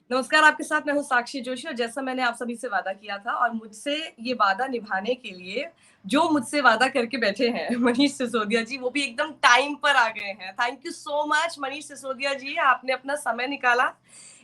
नमस्कार, आपके साथ मैं हूँ साक्षी जोशी और जैसा मैंने आप सभी से वादा किया था और मुझसे ये वादा निभाने के लिए जो मुझसे वादा करके बैठे हैं मनीष सिसोदिया जी, वो भी एकदम टाइम पर आ गए हैं। Thank you so much Manish Sisodia ji, आपने अपना समय निकाला।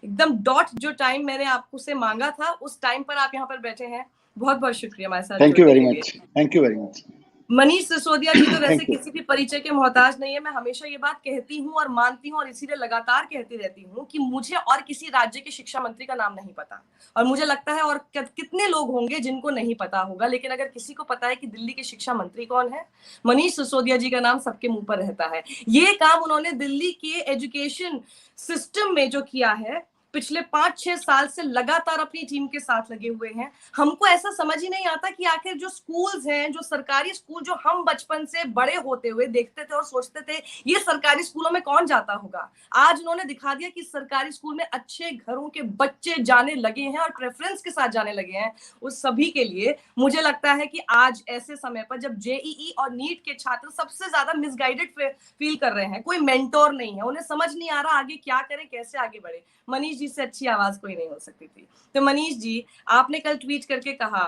एकदम डॉट जो टाइम मैंने आपको से मांगा था उस टाइम पर आप यहाँ पर बैठे हैं। बहुत-बहुत शुक्रिया हमारे साथ थैंक यू जुड़ने वेरी के लिए। Much. Thank you very much. Manish Sisodia ji तो वैसे थैंक यू। किसी भी परिचय के मोहताज नहीं है। मैं हमेशा ये बात कहती हूँ और मानती हूँ और इसीलिए लगातार कहती रहती हूँ कि मुझे और किसी राज्य के शिक्षा मंत्री का नाम नहीं पता और मुझे लगता है और कितने लोग होंगे जिनको नहीं पता होगा, लेकिन अगर किसी को पता है कि दिल्ली के शिक्षा मंत्री कौन है, मनीष सिसोदिया जी का नाम सबके मुंह पर रहता है। ये काम उन्होंने दिल्ली के एजुकेशन सिस्टम में जो किया है पिछले 5-6 साल से लगातार अपनी टीम के साथ लगे हुए हैं। हमको ऐसा समझ ही नहीं आता कि आखिर जो स्कूल्स हैं, जो सरकारी स्कूल जो हम बचपन से बड़े होते हुए देखते थे और सोचते थे ये सरकारी स्कूलों में कौन जाता होगा, आज उन्होंने दिखा दिया कि सरकारी स्कूल में अच्छे घरों के बच्चे जाने लगे हैं और प्रेफरेंस के साथ जाने लगे हैं। उस सभी के लिए मुझे लगता है कि आज ऐसे समय पर जब जेईई और नीट के छात्र सबसे ज्यादा मिसगाइडेड फील कर रहे हैं, कोई मेंटोर नहीं है, उन्हें समझ नहीं आ रहा आगे क्या करें, कैसे आगे बढ़े, मनीष जी से अच्छी आवाज कोई नहीं हो सकती थी। तो मनीष जी, आपने कल ट्वीट करके कहा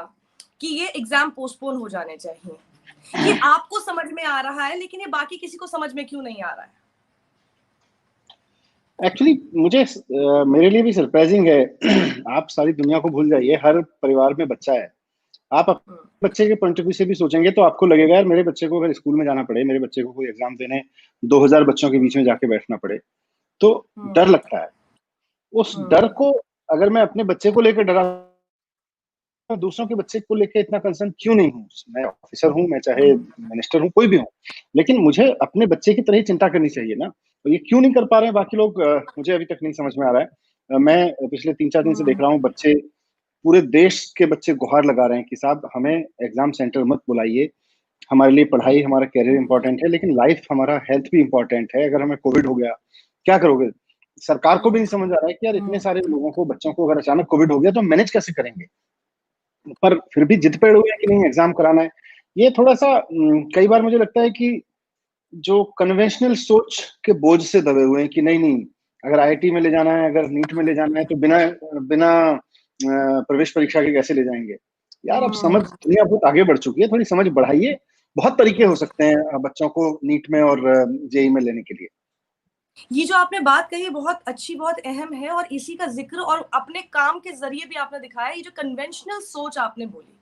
कि ये एग्जाम पोस्टपोन हो जाने चाहिए। ये आपको समझ में आ रहा है, लेकिन ये बाकी किसी को समझ में क्यों नहीं आ रहा है? एक्चुअली मुझे मेरे लिए भी सरप्राइजिंग है। आप सारी दुनिया को भूल जाइए, हर परिवार में बच्चा है। आप अपने बच्चे के पॉइंट ऑफ व्यू से भी सोचेंगे तो आपको लगेगा यार मेरे बच्चे को अगर स्कूल में जाना पड़े, मेरे बच्चे को कोई एग्जाम देने 2000 बच्चों के बीच में जाके बैठना पड़े, तो डर लगता है। उस डर को अगर मैं अपने बच्चे को लेकर डरा, दूसरों के बच्चे को लेकर इतना कंसर्न क्यों नहीं हूँ? मैं ऑफिसर हूँ, मैं चाहे मिनिस्टर हूँ, कोई भी हूँ, लेकिन मुझे अपने बच्चे की तरह ही चिंता करनी चाहिए ना। तो ये क्यों नहीं कर पा रहे हैं बाकी लोग, मुझे अभी तक नहीं समझ में आ रहा है। मैं पिछले 3-4 दिन से देख रहा हूँ, बच्चे, पूरे देश के बच्चे गुहार लगा रहे हैं कि साहब हमें एग्जाम सेंटर मत बुलाइए, हमारे लिए पढ़ाई, हमारा कैरियर इंपॉर्टेंट है, लेकिन लाइफ, हमारा हेल्थ भी इंपॉर्टेंट है। अगर हमें कोविड हो गया, क्या करोगे? सरकार को भी नहीं समझ आ रहा है कि यार इतने सारे लोगों को, बच्चों को अगर अचानक कोविड हो गया तो मैनेज कैसे करेंगे? पर फिर भी जिद पे अड़े हुए हैं कि नहीं एग्जाम कराना है। ये थोड़ा-सा कई बार मुझे लगता है कि जो कन्वेंशनल सोच के बोझ से दबे हुए हैं कि नहीं, अगर आईआईटी में ले जाना है, अगर नीट में ले जाना है तो बिना बिना प्रवेश परीक्षा के कैसे ले जाएँगे? यार अब समझ, दुनिया बहुत आगे बढ़ चुकी है, थोड़ी समझ बढ़ाइए। बहुत तरीके हो सकते हैं बच्चों को नीट में और जेईई में लेने के लिए। ये जो आपने बात कही बहुत अच्छी, बहुत अहम है और इसी का जिक्र और अपने काम के जरिए भी आपने दिखाया। ये जो कन्वेंशनल सोच आपने बोली,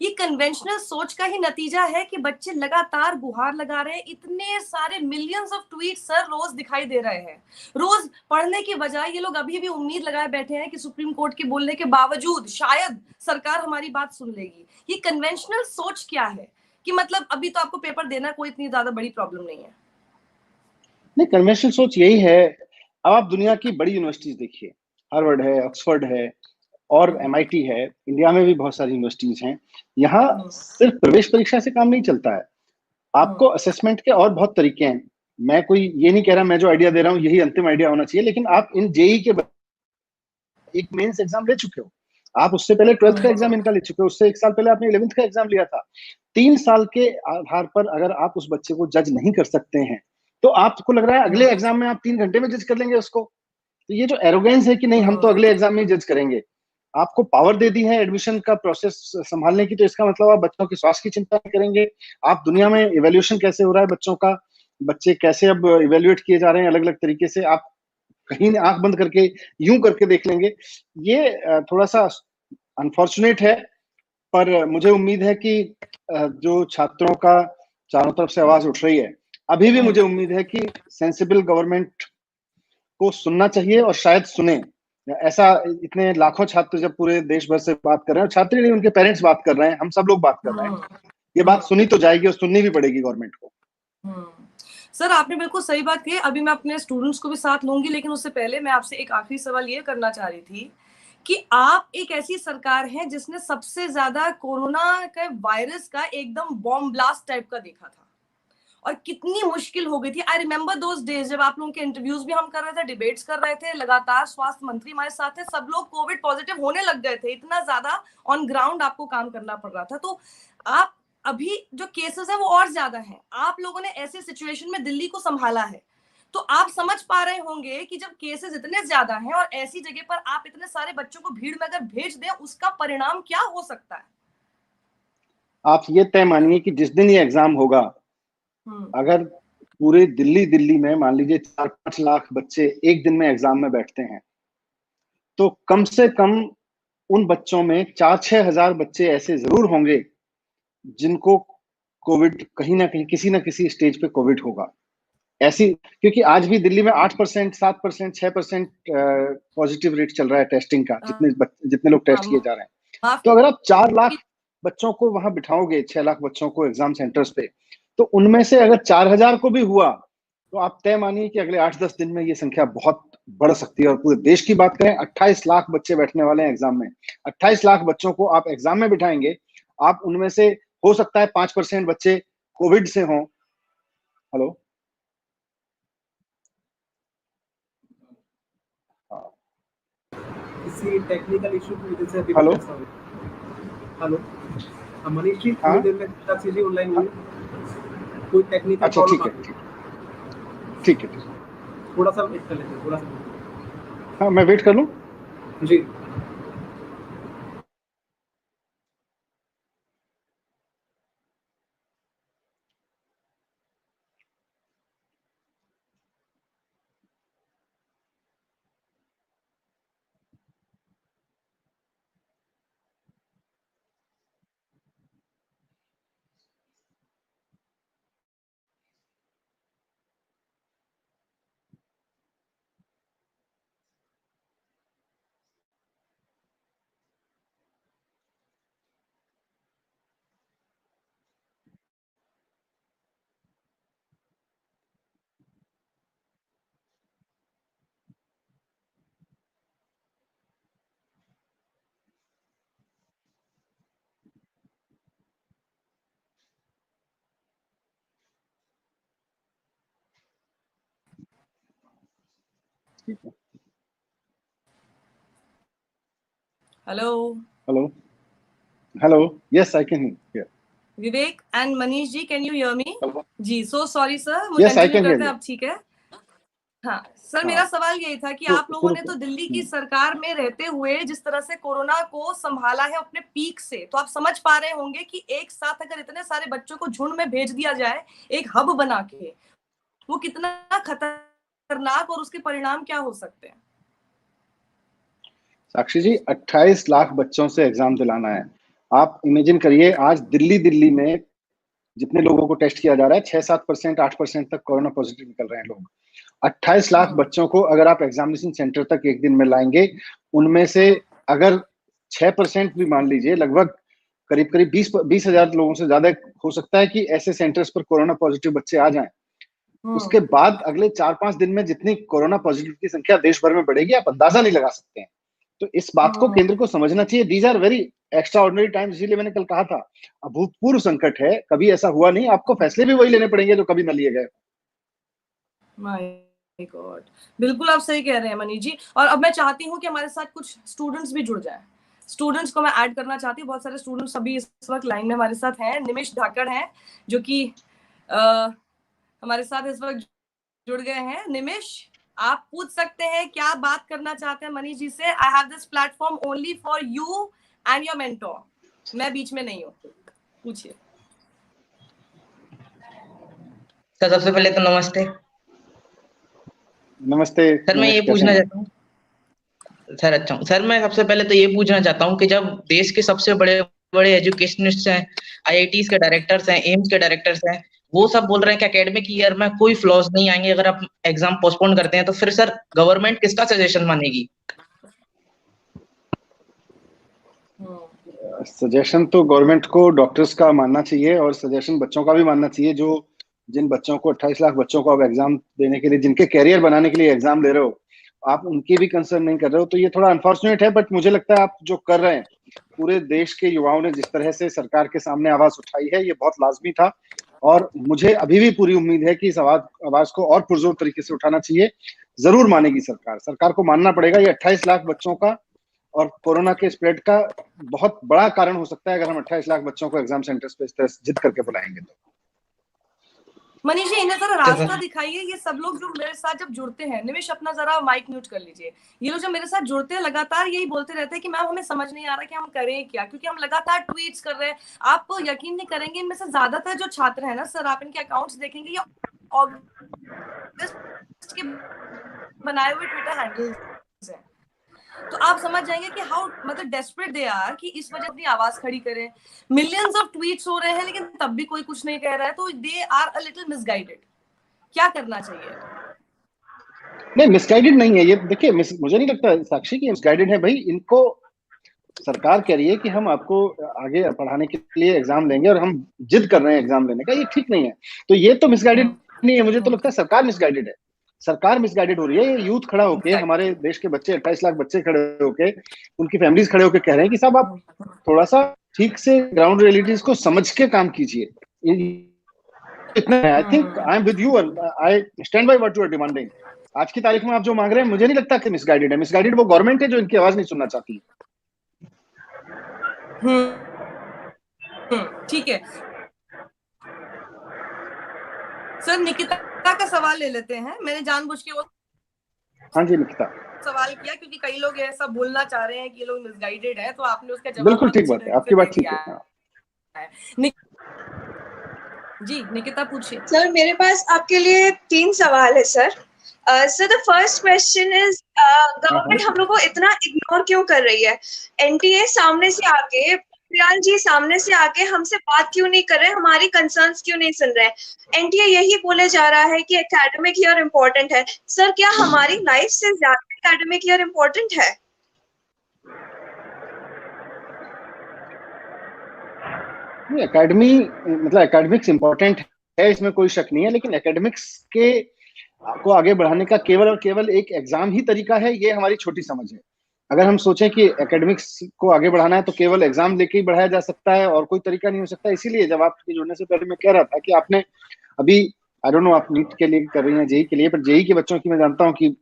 ये कन्वेंशनल सोच का ही नतीजा है कि बच्चे लगातार गुहार लगा रहे हैं। इतने सारे मिलियंस ऑफ ट्वीट सर रोज दिखाई दे रहे हैं। रोज पढ़ने के बजाय ये लोग अभी भी उम्मीद लगाए बैठे हैं कि सुप्रीम कोर्ट के बोलने के बावजूद शायद सरकार हमारी बात सुन लेगी। ये कन्वेंशनल सोच क्या है कि मतलब अभी तो आपको पेपर देना कोई इतनी ज्यादा बड़ी प्रॉब्लम नहीं है। नहीं, कन्वेंशनल सोच यही है। अब आप दुनिया की बड़ी यूनिवर्सिटीज देखिए, हार्वर्ड है, ऑक्सफोर्ड है और एमआईटी है, इंडिया में भी बहुत सारी यूनिवर्सिटीज हैं। यहाँ सिर्फ प्रवेश परीक्षा से काम नहीं चलता है, आपको असेसमेंट के और बहुत तरीके हैं। मैं कोई ये नहीं कह रहा, मैं जो आइडिया दे रहा हूँ यही अंतिम आइडिया होना चाहिए, लेकिन आप इन जेई के एक मेंस एग्जाम ले चुके हो, आप उससे पहले 12th का एग्जाम इनका ले चुके हो, उससे 1 साल पहले आपने 11th का एग्जाम लिया था। 3 साल के आधार पर अगर आप उस बच्चे को जज नहीं कर सकते हैं, तो आपको लग रहा है अगले एग्जाम में आप 3 घंटे में जज कर लेंगे उसको। तो ये जो एरोगेंस है कि नहीं हम तो अगले एग्जाम में ही जज करेंगे, आपको पावर दे दी है एडमिशन का प्रोसेस संभालने की, तो इसका मतलब आप बच्चों के स्वास्थ्य की चिंता नहीं करेंगे। आप दुनिया में इवैल्यूएशन कैसे हो रहा है बच्चों का, बच्चे कैसे अब इवैल्यूएट किए जा रहे हैं अलग-अलग तरीके से, आप कहीं आंख बंद करके यूं करके देख लेंगे। ये थोड़ा-सा अनफॉर्चुनेट है, पर मुझे उम्मीद है कि जो छात्रों का चारों तरफ से आवाज उठ रही है, अभी भी मुझे उम्मीद है कि सेंसिबल गवर्नमेंट को सुनना चाहिए और शायद सुने। ऐसा इतने लाखों छात्र जब पूरे देश भर से बात कर रहे हैं, छात्र नहीं उनके पेरेंट्स बात कर रहे हैं, हम सब लोग बात कर रहे हैं, ये बात सुनी तो जाएगी और सुननी भी पड़ेगी गवर्नमेंट को। सर आपने बिल्कुल सही बात कही। अभी मैं अपने स्टूडेंट्स को भी साथ लूंगी, लेकिन उससे पहले मैं आपसे एक आखिरी सवाल ये करना चाह रही थी कि आप एक ऐसी सरकार है जिसने सबसे ज्यादा कोरोना के वायरस का एकदम बॉम्ब ब्लास्ट टाइप का देखा था और कितनी मुश्किल हो गई थी। आई रिमेम्बर दोज डेज जब आप लोगों के इंटरव्यूज भी हम कर रहे थे, डिबेट्स कर रहे थे, लगातार स्वास्थ्य मंत्री हमारे साथ थे, सब लोग कोविड पॉजिटिव होने लग गए थे, इतना ज्यादा ऑन ग्राउंड आपको काम करना पड़ रहा था। तो आप अभी जो केसेस है वो और ज्यादा है, आप लोगों ने ऐसे सिचुएशन में दिल्ली को संभाला है, तो आप समझ पा रहे होंगे कि जब केसेस इतने ज्यादा हैं और ऐसी जगह पर आप इतने सारे बच्चों को भीड़ में अगर भेज दें, उसका परिणाम क्या हो सकता है। आप ये तय मानिए कि जिस दिन ये एग्जाम होगा, अगर पूरे दिल्ली में मान लीजिए 4-5 लाख बच्चे एक दिन में एग्जाम में बैठते हैं, तो कम से कम उन बच्चों में 4-6 हजार बच्चे ऐसे जरूर होंगे जिनको कोविड कहीं ना कहीं किसी ना किसी स्टेज पे कोविड होगा। ऐसी, क्योंकि आज भी दिल्ली में 8%, 7%, 6% पॉजिटिव रेट चल रहा है टेस्टिंग का, जितने लोग टेस्ट किए जा रहे हैं। तो अगर आप 4 लाख बच्चों को वहां बिठाओगे, 6 लाख बच्चों को एग्जाम सेंटर्स पे, तो उनमें से अगर 4,000 को भी हुआ, तो आप तय मानिए कि अगले 8-10 दिन में ये संख्या बहुत बढ़ सकती है। और पूरे देश की बात करें, 28 लाख बच्चे बैठने वाले हैं एग्जाम में। 28 लाख बच्चों को आप एग्जाम में बिठाएंगे, आप उनमें से हो सकता है 5% बच्चे कोविड से हों। हेलो, किसी टेक्निकल इशू की वजह से हेलो, हेलो मनीष जी, थोड़ी देर में सब चीजें ऑनलाइन हुई, कोई टेक्निकल अच्छा ठीक है, ठीक है, थोड़ा सा वेट कर लेते हैं, थोड़ा सा। हाँ, मैं वेट कर लूं जी। Hello hello, yes I can hear. Vivek and Manish ji, can you hear me? जी, so sorry sir, yes, I continue can hear करते हैं, यू। अब ठीक है। हाँ सर, हाँ, मेरा सवाल यही था कि आप लोगों ने तो दिल्ली की सरकार में रहते हुए जिस तरह से कोरोना को संभाला है अपने पीक से, तो आप समझ पा रहे होंगे कि एक साथ अगर इतने सारे बच्चों को झुंड में भेज दिया जाए एक हब बना के, वो कितना खतरनाक और उसके परिणाम क्या हो सकते हैं। साक्षी जी, 28 लाख बच्चों से एग्जाम दिलाना है। आप इमेजिन करिए, आज दिल्ली में जितने लोगों को टेस्ट किया जा रहा है, 6-7%, 8% तक कोरोना पॉजिटिव निकल रहे हैं लोग। 28 लाख बच्चों को अगर आप एग्जामिनेशन सेंटर तक एक दिन में लाएंगे, उनमें से अगर 6% भी मान लीजिए, लगभग करीब 20 हजार लोगों से ज्यादा हो सकता है कि ऐसे सेंटर्स पर कोरोना पॉजिटिव बच्चे आ जाएं। उसके बाद अगले 4-5 दिन में जितनी कोरोना पॉजिटिव की संख्या देश भर में बढ़ेगी, आप अंदाजा नहीं लगा सकते हैं। तो इस बात को केंद्र को समझना चाहिए। These are very extraordinary times, इसीलिए मैंने कल कहा था, अभूतपूर्व संकट है, कभी ऐसा हुआ नहीं। आपको फैसले भी वही लेने पड़ेंगे जो कभी न लिए गए। माय गॉड, बिल्कुल आप सही कह रहे हैं मनीष जी। और अब मैं चाहती हूँ कि हमारे साथ कुछ स्टूडेंट्स भी जुड़ जाएं। स्टूडेंट्स को मैं ऐड करना चाहती हूँ। बहुत सारे स्टूडेंट्स अभी इस वक्त लाइन में हमारे साथ हैं। निमिष धाकड़ हैं जो कि हमारे साथ इस वक्त जुड़ गए हैं। निमिष, आप पूछ सकते हैं, क्या बात करना चाहते हैं मनीष जी से। I have this platform only for you and your mentor. मैं बीच में नहीं हूँ, पूछिए। सर सबसे पहले तो नमस्ते। नमस्ते सर, मैं ये पूछना चाहता हूँ सर, अच्छा सर, मैं सबसे पहले तो ये पूछना चाहता हूँ कि जब देश के सबसे बड़े बड़े एजुकेशनिस्ट हैं, आईआईटीज के डायरेक्टर्स हैं, एम्स के डायरेक्टर्स हैं, वो सब बोल रहे हैं कि एकेडमिक ईयर में कोई फ्लॉज नहीं आएंगे अगर आप एग्जाम पोस्टपोन करते हैं, तो फिर सर गवर्नमेंट किसका सजेशन मानेगी? सजेशन तो गवर्नमेंट को डॉक्टर्स का मानना चाहिए, और सजेशन बच्चों का भी मानना चाहिए। जो जिन बच्चों को 28 लाख बच्चों को आप एग्जाम देने के लिए, जिनके कैरियर बनाने के लिए एग्जाम दे रहे हो, आप उनकी भी कंसर्न नहीं कर रहे हो, तो ये थोड़ा अनफॉर्चुनेट है। बट मुझे लगता है आप जो कर रहे हैं, पूरे देश के युवाओं ने जिस तरह से सरकार के सामने आवाज उठाई है, ये बहुत लाजमी था। और मुझे अभी भी पूरी उम्मीद है कि इस आवाज को और पुरजोर तरीके से उठाना चाहिए। जरूर मानेगी सरकार को मानना पड़ेगा। ये 28 लाख बच्चों का और कोरोना के स्प्रेड का बहुत बड़ा कारण हो सकता है अगर हम 28 लाख बच्चों को एग्जाम सेंटर्स पे इस तरह जिद करके बुलाएंगे तो। मनीष जी, इन्हें जरा रास्ता दिखाइए। ये सब लोग जो मेरे साथ जब जुड़ते हैं, निमिष अपना जरा माइक म्यूट कर लीजिए। ये लोग जो मेरे साथ जुड़ते हैं लगातार यही बोलते रहते हैं कि मैम हमें समझ नहीं आ रहा कि हम करें क्या, क्योंकि हम लगातार ट्वीट्स कर रहे हैं। आप यकीन नहीं करेंगे, इनमें से ज्यादातर जो छात्र हैं ना सर, आप इनके अकाउंट्स देखेंगे, ये अगस्त के बनाए हुए ट्विटर हैंडल्स हैं। तो आप समझ जाएंगे कि हाउ मतलब डेस्परेट दे आर कि इस वजह अपनी आवाज खड़ी करें। मिलियंस ऑफ ट्वीट्स हो रहे हैं लेकिन तब भी कोई कुछ नहीं कह रहा है, तो they are a little misguided. क्या करना चाहिए? नहीं, मिसगाइडेड नहीं है ये। देखिए, मुझे नहीं लगता साक्षी की मिसगाइडेड है। भाई, इनको सरकार कह रही है कि हम आपको आगे पढ़ाने के लिए एग्जाम लेंगे और हम जिद कर रहे हैं एग्जाम लेने का, ये ठीक नहीं है। तो ये तो मिसगाइडेड नहीं है। मुझे तो लगता है सरकार मिसगाइडेड है। सरकार मिसगाइडेड हो रही है। ये यूथ खड़ा होके, हमारे देश के बच्चे, 28 लाख बच्चे खड़े होके, उनकी फैमिलीज खड़े होके कह रहे हैं कि साहब आप थोड़ा सा ठीक से ग्राउंड रियलिटीज को समझ के काम कीजिए। इतना I think I am with you, I stand by what you are demanding. आज की तारीख में आप जो मांग रहे हैं, मुझे नहीं लगता कि मिसगाइडेड है। मिसगाइडेड वो गवर्नमेंट है जो इनकी आवाज नहीं सुनना चाहती। ठीक है सर, निकिता का सवाल ले लेते हैं। मैंने जानबूझ के वो हाँ जी, निकिता सवाल किया क्योंकि कई लोग ऐसा बोलना चाह रहे हैं कि ये लोग मिसगाइडेड है, तो आपने उसका जवाब बिल्कुल ठीक बात है, आपकी बात ठीक है। जी निकिता पूछिए। सर मेरे पास आपके लिए 3 सवाल है sir. Sir the first question is, government हम लोग को इतना इग्नोर क्यों कर रही है? एनटीए सामने से आके, पोखरियाल जी सामने से आके हमसे बात क्यों नहीं कर रहे, हमारी कंसर्न्स क्यों नहीं सुन रहे? एनटीए यही बोले जा रहा है कि एकेडमिक ईयर इम्पोर्टेंट है। सर क्या हमारी लाइफ से ज्यादा एकेडमिक ईयर इम्पोर्टेंट है? एकेडमी मतलब एकेडमिक्स इंपॉर्टेंट है, इसमें कोई शक नहीं है। लेकिन एकेडमिक्स के को आगे बढ़ाने का केवल और केवल एक एग्जाम ही तरीका है, ये हमारी छोटी समझ है। अगर हम सोचें कि एकेडमिक्स को आगे बढ़ाना है तो केवल एग्जाम लेके ही बढ़ाया जा सकता है और कोई तरीका नहीं हो सकता। इसीलिए जब आपके जुड़ने से पहले मैं कह रहा था कि आपने अभी, आई डोंट नो आप नीट के लिए कर रही हैं, जेई के लिए, पर जेई के बच्चों की मैं जानता हूँ कि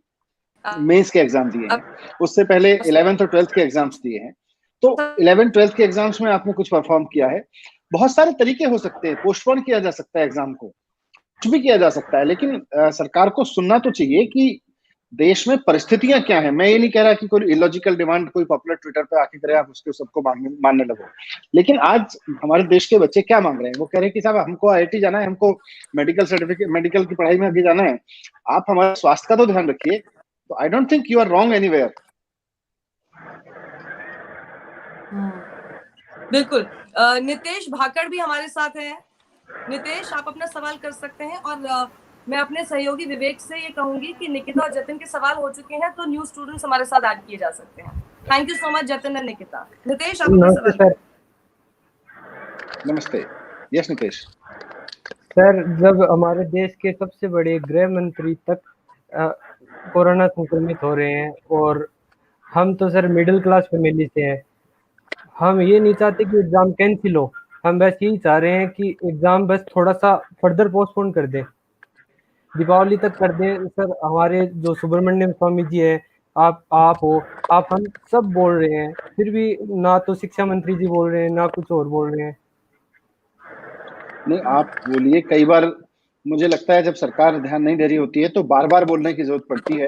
मेंस के एग्जाम दिए हैं, उससे पहले 11th और 12th के एग्जाम्स दिए हैं। तो 11th 12th के एग्जाम्स में आपने कुछ परफॉर्म किया है। बहुत सारे तरीके हो सकते हैं, पोस्टपोन किया जा सकता है एग्जाम को, कुछ भी किया जा सकता है। लेकिन सरकार को सुनना तो चाहिए कि देश में परिस्थितियां क्या हैं। मैं ये नहीं कह रहा कि कोई इलॉजिकल डिमांड कोई पॉपुलर ट्विटर पे आके करे, आप उसको सबको मानने लगो। लेकिन आज हमारे देश के बच्चे क्या मांग रहे हैं? वो कह रहे हैं कि साहब हमको आईआईटी जाना है, हमको मेडिकल सर्टिफिकेट, मेडिकल की पढ़ाई में आगे जाना है, आप हमारे स्वास्थ्य का तो ध्यान रखिए। तो I don't think you are wrong anywhere. बिल्कुल। नितेश भाकड़ भी हमारे साथ हैं। नितेश, आप अपना सवाल कर सकते हैं। और मैं अपने सहयोगी विवेक से ये कहूंगी कि निकिता और जतिन के सवाल हो चुके हैं, तो न्यू स्टूडेंट्स हमारे साथ ऐड किए जा सकते हैं। Thank you so much Jatin and Nikita. Nitesh, आप अपना सवाल। नमस्ते। यस नितेश। सर, जब हमारे देश के सबसे बड़े गृह मंत्री तक कोरोना संक्रमित हो रहे हैं और हम तो सर मिडिल क्लास फैमिली से हैं, हम ये नहीं चाहते कि एग्जाम कैंसिल हो, हम बस यही चाह रहे हैं कि एग्जाम बस थोड़ा सा फर्दर पोस्टपोन कर दें, दीपावली तक कर दें। सर हमारे जो सुब्रमण्यम स्वामी जी है, आप हो, आप हम सब बोल रहे हैं, फिर भी ना तो शिक्षा मंत्री जी बोल रहे हैं ना कुछ और बोल रहे हैं। नहीं, आप बोलिए। कई बार मुझे लगता है जब सरकार ध्यान नहीं दे रही होती है तो बार बार बोलने की जरूरत पड़ती है।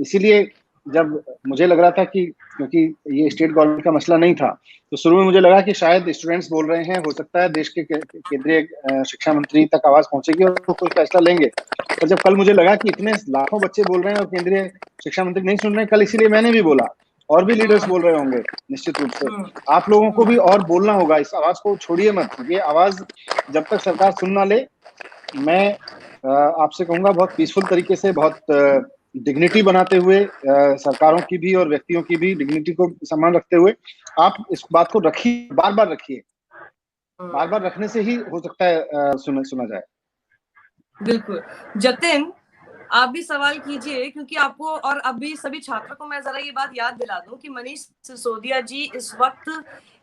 इसीलिए जब मुझे लग रहा था कि क्योंकि ये स्टेट गवर्नमेंट का मसला नहीं था, तो शुरू में मुझे लगा कि शायद स्टूडेंट्स बोल रहे हैं, हो सकता है देश के केंद्रीय शिक्षा मंत्री तक आवाज पहुंचेगी और वो कोई फैसला लेंगे। पर जब कल मुझे लगा कि इतने लाखों बच्चे बोल रहे हैं और केंद्रीय शिक्षा मंत्री नहीं सुन रहे हैं, कल इसीलिए मैंने भी बोला, और भी लीडर्स बोल रहे होंगे निश्चित रूप से। आप लोगों को भी और बोलना होगा, इस आवाज को छोड़िए मत। ये आवाज जब तक सरकार सुन ना ले, मैं आपसे कहूंगा बहुत पीसफुल तरीके से, बहुत डिग्निटी बनाते हुए, सरकारों की भी और व्यक्तियों की भी डिग्निटी को सम्मान रखते हुए आप इस बात को रखिए, बार बार रखिए। बार बार रखने से ही हो सकता है सुना जाए। बिल्कुल। जतिन, आप भी सवाल कीजिए, क्योंकि आपको और अभी सभी छात्रों को मैं जरा ये बात याद दिला दूं कि मनीष सिसोदिया जी इस वक्त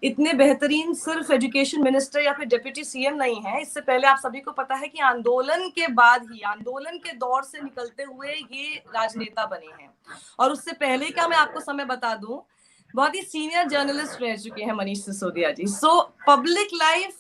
इतने बेहतरीन सिर्फ एजुकेशन मिनिस्टर या फिर डिप्टी सीएम नहीं है। इससे पहले आप सभी को पता है कि आंदोलन के बाद ही, आंदोलन के दौर से निकलते हुए ये राजनेता बने हैं। और उससे पहले का मैं आपको समय बता दूं, बहुत ही सीनियर जर्नलिस्ट रह चुके हैं मनीष सिसोदिया जी। सो पब्लिक लाइफ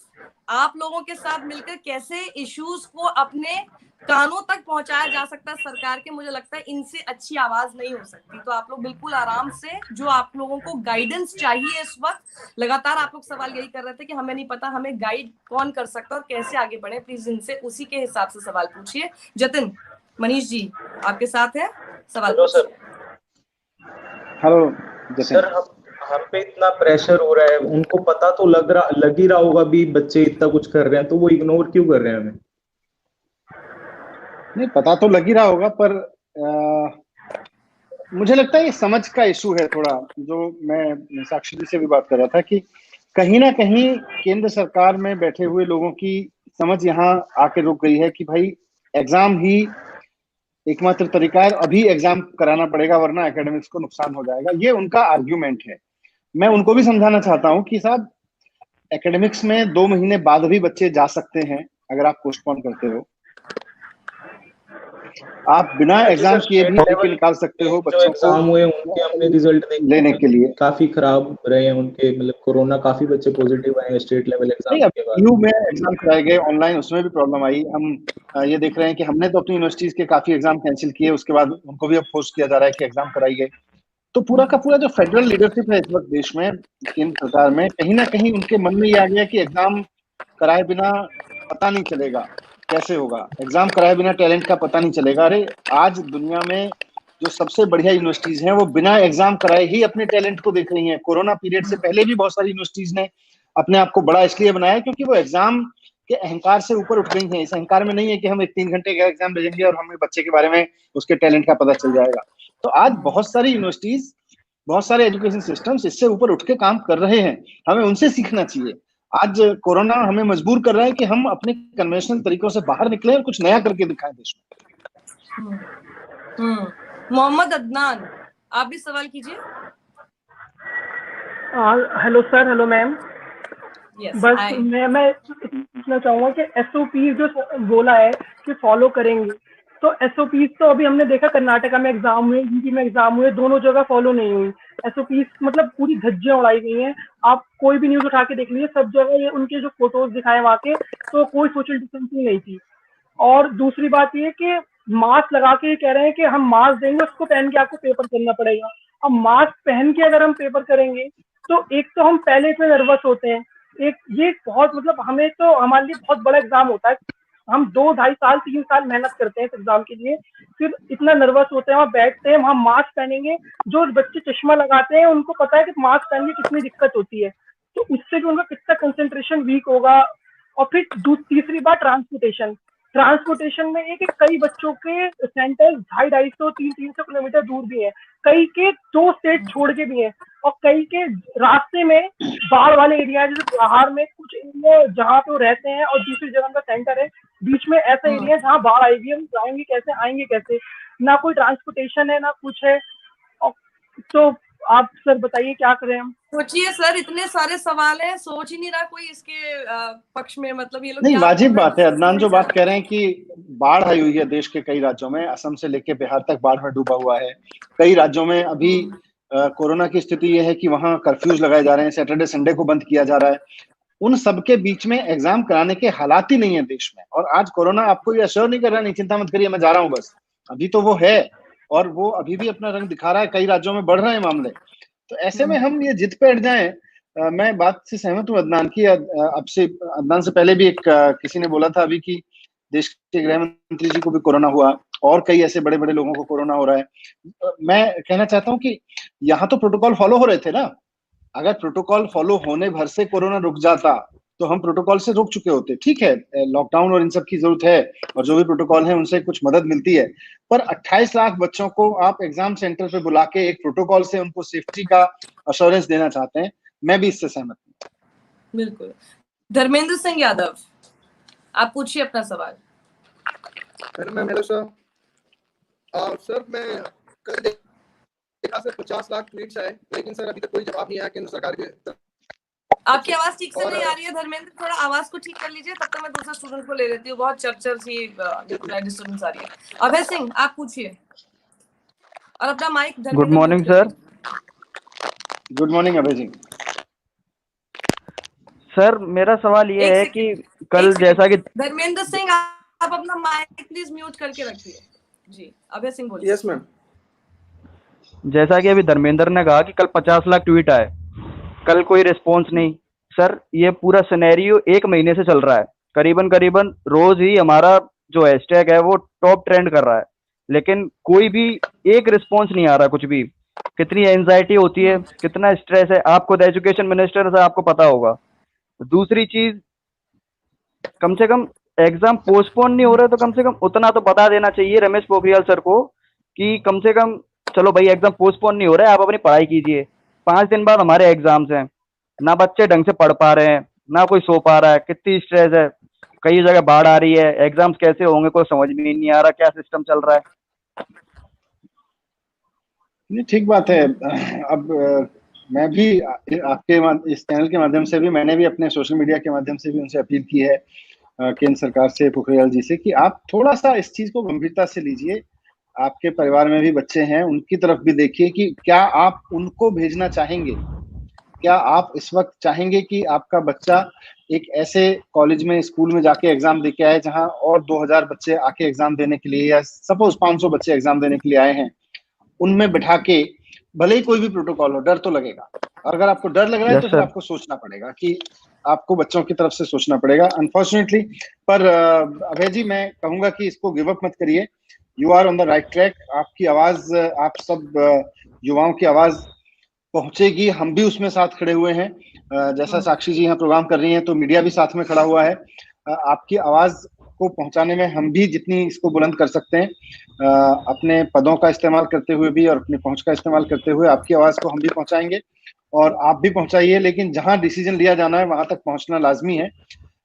आप लोगों के साथ मिलकर कैसे इश्यूज को अपने कानों तक पहुंचाया जा सकता है सरकार के, मुझे लगता है इनसे अच्छी आवाज नहीं हो सकती। तो आप लोग बिल्कुल आराम से, जो आप लोगों को गाइडेंस चाहिए इस वक्त, लगातार आप लोग सवाल यही कर रहे थे कि हमें नहीं पता, हमें गाइड कौन कर सकता है और कैसे आगे बढ़े, प्लीज इनसे उसी के हिसाब से सवाल पूछिए। जतिन, मनीष जी आपके साथ है, सवाल hello sir. Hello Jatin sir, हम पे इतना प्रेशर हो रहा है, उनको पता तो लग ही रहा होगा भी बच्चे इतना कुछ कर रहे हैं, तो वो इग्नोर क्यों कर रहे हैं हमें? नहीं, पता तो लग ही रहा होगा, पर मुझे लगता है ये समझ का इशू है थोड़ा, जो मैं साक्षी जी से भी बात कर रहा था कि कहीं ना कहीं केंद्र सरकार में बैठे हुए लोगों की समझ यहाँ आके रुक गई है कि भाई एग्जाम ही एकमात्र तरीका है, अभी एग्जाम कराना पड़ेगा वरना एकेडमिक्स को नुकसान हो जाएगा। ये उनका आर्ग्यूमेंट है। मैं उनको भी समझाना चाहता हूँ कि साहब, एकेडमिक्स में 2 महीने बाद भी बच्चे जा सकते हैं अगर आप पोस्टपोन करते हो। आप बिना एग्जाम किए भी तरीके निकाल सकते हो बच्चों को एग्जाम हुए उनके हमने रिजल्ट देखे लेने के लिए। काफी खराब रहे हैं उनके, मतलब कोरोना काफी बच्चे पॉजिटिव आए स्टेट लेवल एग्जाम नहीं, अब के बाद। यू में एग्जाम कराए गए ऑनलाइन, उसमें भी प्रॉब्लम आई। हम ये देख रहे हैं कि हमने तो अपनी यूनिवर्सिटीज के काफी एग्जाम कैंसिल किए, उसके बाद उनको भी अब फोर्स किया जा रहा है कि एग्जाम कराइए। तो पूरा का पूरा जो फेडरल लीडरशिप है इस वक्त देश में, केंद्र सरकार में, कहीं ना कहीं उनके मन में ये आ गया कि एग्जाम कराए बिना पता नहीं चलेगा कैसे होगा, एग्जाम कराए बिना टैलेंट का पता नहीं चलेगा। अरे आज दुनिया में जो सबसे बढ़िया यूनिवर्सिटीज हैं वो बिना एग्जाम कराए ही अपने टैलेंट को देख रही हैं। कोरोना पीरियड से पहले भी बहुत सारी यूनिवर्सिटीज ने अपने आप को बड़ा इसलिए बनाया क्योंकि वो एग्जाम के अहंकार से ऊपर उठ गई हैं। इस अहंकार में नहीं है कि हम एक 3 घंटे का एग्जाम भेजेंगे और हमें बच्चे के बारे में, उसके टैलेंट का पता चल जाएगा। तो आज बहुत सारी यूनिवर्सिटीज, बहुत सारे एजुकेशन सिस्टम्स इससे ऊपर उठ के काम कर रहे हैं, हमें उनसे सीखना चाहिए। आज कोरोना हमें मजबूर कर रहा है कि हम अपने कन्वेंशनल तरीकों से बाहर निकले और कुछ नया करके दिखाएं देश में। मोहम्मद अदनान, आप भी सवाल कीजिए। Hello sir, hello ma'am. Yes, बस मैं पूछना चाहूंगा कि एसओपी जो बोला है कि फॉलो करेंगे, तो एसओपी तो अभी हमने देखा कर्नाटका में एग्जाम हुए, यूपी में एग्जाम हुए, दोनों जगह फॉलो नहीं हुई। एसओपी मतलब पूरी धज्जियां उड़ाई गई हैं। आप कोई भी न्यूज उठा के देख लीजिए, सब जगह ये उनके जो फोटोज दिखाए वहां के, तो कोई सोशल डिस्टेंसिंग नहीं थी। और दूसरी बात ये कि मास्क लगा के कह रहे हैं कि हम मास्क देंगे, उसको पहन के आपको पेपर करना पड़ेगा। अब मास्क पहन के अगर हम पेपर करेंगे तो एक तो हम पहले इतने नर्वस होते हैं, एक ये बहुत मतलब हमें तो हमारे लिए बहुत बड़ा एग्जाम होता है, हम 2, 2.5 साल 3 साल मेहनत करते हैं इस एग्जाम के लिए, फिर इतना नर्वस होते हैं, वहाँ बैठते हैं, वहाँ मास्क पहनेंगे। जो बच्चे चश्मा लगाते हैं उनको पता है कि मास्क पहनने की कितनी दिक्कत होती है, तो उससे भी उनका कितना कंसंट्रेशन वीक होगा। और फिर तीसरी बात ट्रांसपोर्टेशन में एक कई बच्चों के सेंटर 250-250, 300 किलोमीटर दूर भी है, कई के 2 स्टेट छोड़ के भी है, और कई के रास्ते में बाढ़ वाले एरिया, जैसे बिहार में कुछ एरिया जहाँ पे वो रहते हैं और दूसरी जगह का सेंटर है, बीच में ऐसा एरिया है जहाँ बाढ़ आएगी, हम जाएंगे कैसे, आएंगे कैसे, ना कोई ट्रांसपोर्टेशन है ना कुछ है। तो आप सर बताइए क्या करें हम। सोचिए सर, इतने सारे सवाल हैं, सोच ही नहीं रहा कोई इसके पक्ष में, मतलब ये लोग नहीं, वाजिब बात है अदनान जो बात कह रहे हैं कि बाढ़ आई हुई है देश के कई राज्यों में, असम से लेके बिहार तक बाढ़ में डूबा हुआ है। कई राज्यों में अभी कोरोना की स्थिति ये है कि वहां कर्फ्यूज लगाए जा रहे हैं, सैटरडे संडे को बंद किया जा रहा है। उन सबके बीच में एग्जाम कराने के हालात ही नहीं है देश में। और आज कोरोना आपको ये अश्योर नहीं कर रहा, नहीं चिंता मत करिए मैं जा रहा हूँ, बस अभी तो वो है और वो अभी भी अपना रंग दिखा रहा है, कई राज्यों में बढ़ रहे हैं मामले। तो ऐसे में हम ये जिद पे अड़ जाएं, मैं बात से सहमत हूँ अदनान की। अदनान से पहले भी एक किसी ने बोला था अभी कि देश के गृह मंत्री जी को भी कोरोना हुआ और कई ऐसे बड़े बड़े लोगों को कोरोना हो रहा है। मैं कहना चाहता हूँ कि यहाँ तो प्रोटोकॉल फॉलो हो रहे थे ना। अगर प्रोटोकॉल फॉलो होने भर से कोरोना रुक जाता तो हम प्रोटोकॉल से रुक चुके होते। ठीक है, लॉकडाउन और इन सब की जरूरत है और जो भी प्रोटोकॉल है उनसे कुछ मदद मिलती है, पर 28 लाख बच्चों को आप एग्जाम सेंटर पे बुला के एक प्रोटोकॉल से उनको सेफ्टी का अश्योरेंस देना चाहते हैं, मैं भी इससे सहमत हूँ। बिल्कुल। धर्मेंद्र सिंह यादव, आप पूछिए अपना सवाल। Hello sir. सर मैं कल देखा सर 50 लाख ट्वीट्स आए, लेकिन सर अभी तक कोई जवाब नहीं आया केंद्र सरकार के। आपकी आवाज ठीक से नहीं आ रही है धर्मेंद्र, थोड़ा आवाज को ठीक कर लीजिए, तब तक मैं दूसरा स्टूडेंट को ले लेती हूँ, बहुत चरचर सी डिस्टर्बेंस आ रही है। अभय सिंह आप पूछिए और अपना mike. Good morning sir. Good morning Abhay Singh. Sir मेरा सवाल ये एक है सेकंड, कि कल जैसा कि धर्मेंद्र सिंह आप अपना माइक प्लीज म्यूट करके रखिए। जी अभय सिंह बोलिए। Yes ma'am. जैसा कि अभी धर्मेंद्र ने कहा कि कल 50 लाख ट्वीट आए, कल कोई रिस्पॉन्स नहीं। सर ये पूरा सिनेरियो 1 महीने से चल रहा है, करीबन करीबन रोज ही हमारा जो हैशटैग है वो टॉप ट्रेंड कर रहा है, लेकिन कोई भी एक रिस्पॉन्स नहीं आ रहा कुछ भी। कितनी एंजाइटी होती है, कितना स्ट्रेस है, आप खुद एजुकेशन मिनिस्टर से आपको पता होगा। दूसरी चीज, कम से कम एग्जाम पोस्टपोन नहीं हो रहा है तो कम से कम उतना तो बता देना चाहिए रमेश पोखरियाल सर को कि कम से कम चलो भाई एग्जाम पोस्टपोन नहीं हो रहा है, आप अपनी पढ़ाई कीजिए। 5 दिन बाद हमारे एग्जाम्स हैं, ना बच्चे ढंग से पढ़ पा रहे हैं, ना कोई सो पा रहा है, कितनी स्ट्रेस है, कई जगह बाढ़ आ रही है, एग्जाम्स कैसे होंगे कोई समझ में नहीं आ रहा, क्या सिस्टम चल रहा है। नहीं ठीक बात है। अब मैं भी आपके इस चैनल के माध्यम से भी, मैंने भी अपने सोशल मीडिया के माध्यम से भी उनसे अपील की है केंद्र सरकार से, पोखरियाल जी से, कि आप थोड़ा सा इस चीज को गंभीरता से लीजिए। आपके परिवार में भी बच्चे हैं, उनकी तरफ भी देखिए कि क्या आप उनको भेजना चाहेंगे, क्या आप इस वक्त चाहेंगे कि आपका बच्चा एक ऐसे कॉलेज में, स्कूल में जाके एग्जाम दे के आए जहां और 2000 बच्चे आके एग्जाम देने के लिए, या सपोज 500 बच्चे एग्जाम देने के लिए आए हैं, उनमें बैठा के, भले ही कोई भी प्रोटोकॉल हो, डर तो लगेगा। और अगर आपको डर लग रहा है तो फिर आपको सोचना पड़ेगा कि आपको बच्चों की तरफ से सोचना पड़ेगा, अनफॉर्चुनेटली। पर अभय जी मैं कहूंगा कि इसको गिव अप मत करिए, you are on the right track. आपकी आवाज, आप सब युवाओं की आवाज पहुंचेगी, हम भी उसमें साथ खड़े हुए हैं। जैसा साक्षी जी यहाँ प्रोग्राम कर रही हैं तो मीडिया भी साथ में खड़ा हुआ है। आपकी आवाज को पहुंचाने में हम भी जितनी इसको बुलंद कर सकते हैं, अपने पदों का इस्तेमाल करते हुए भी और अपनी पहुंच का इस्तेमाल करते हुए आपकी आवाज को हम भी पहुंचाएंगे और आप भी पहुंचाइए। लेकिन जहां डिसीजन लिया जाना है वहां तक पहुंचना लाजमी है।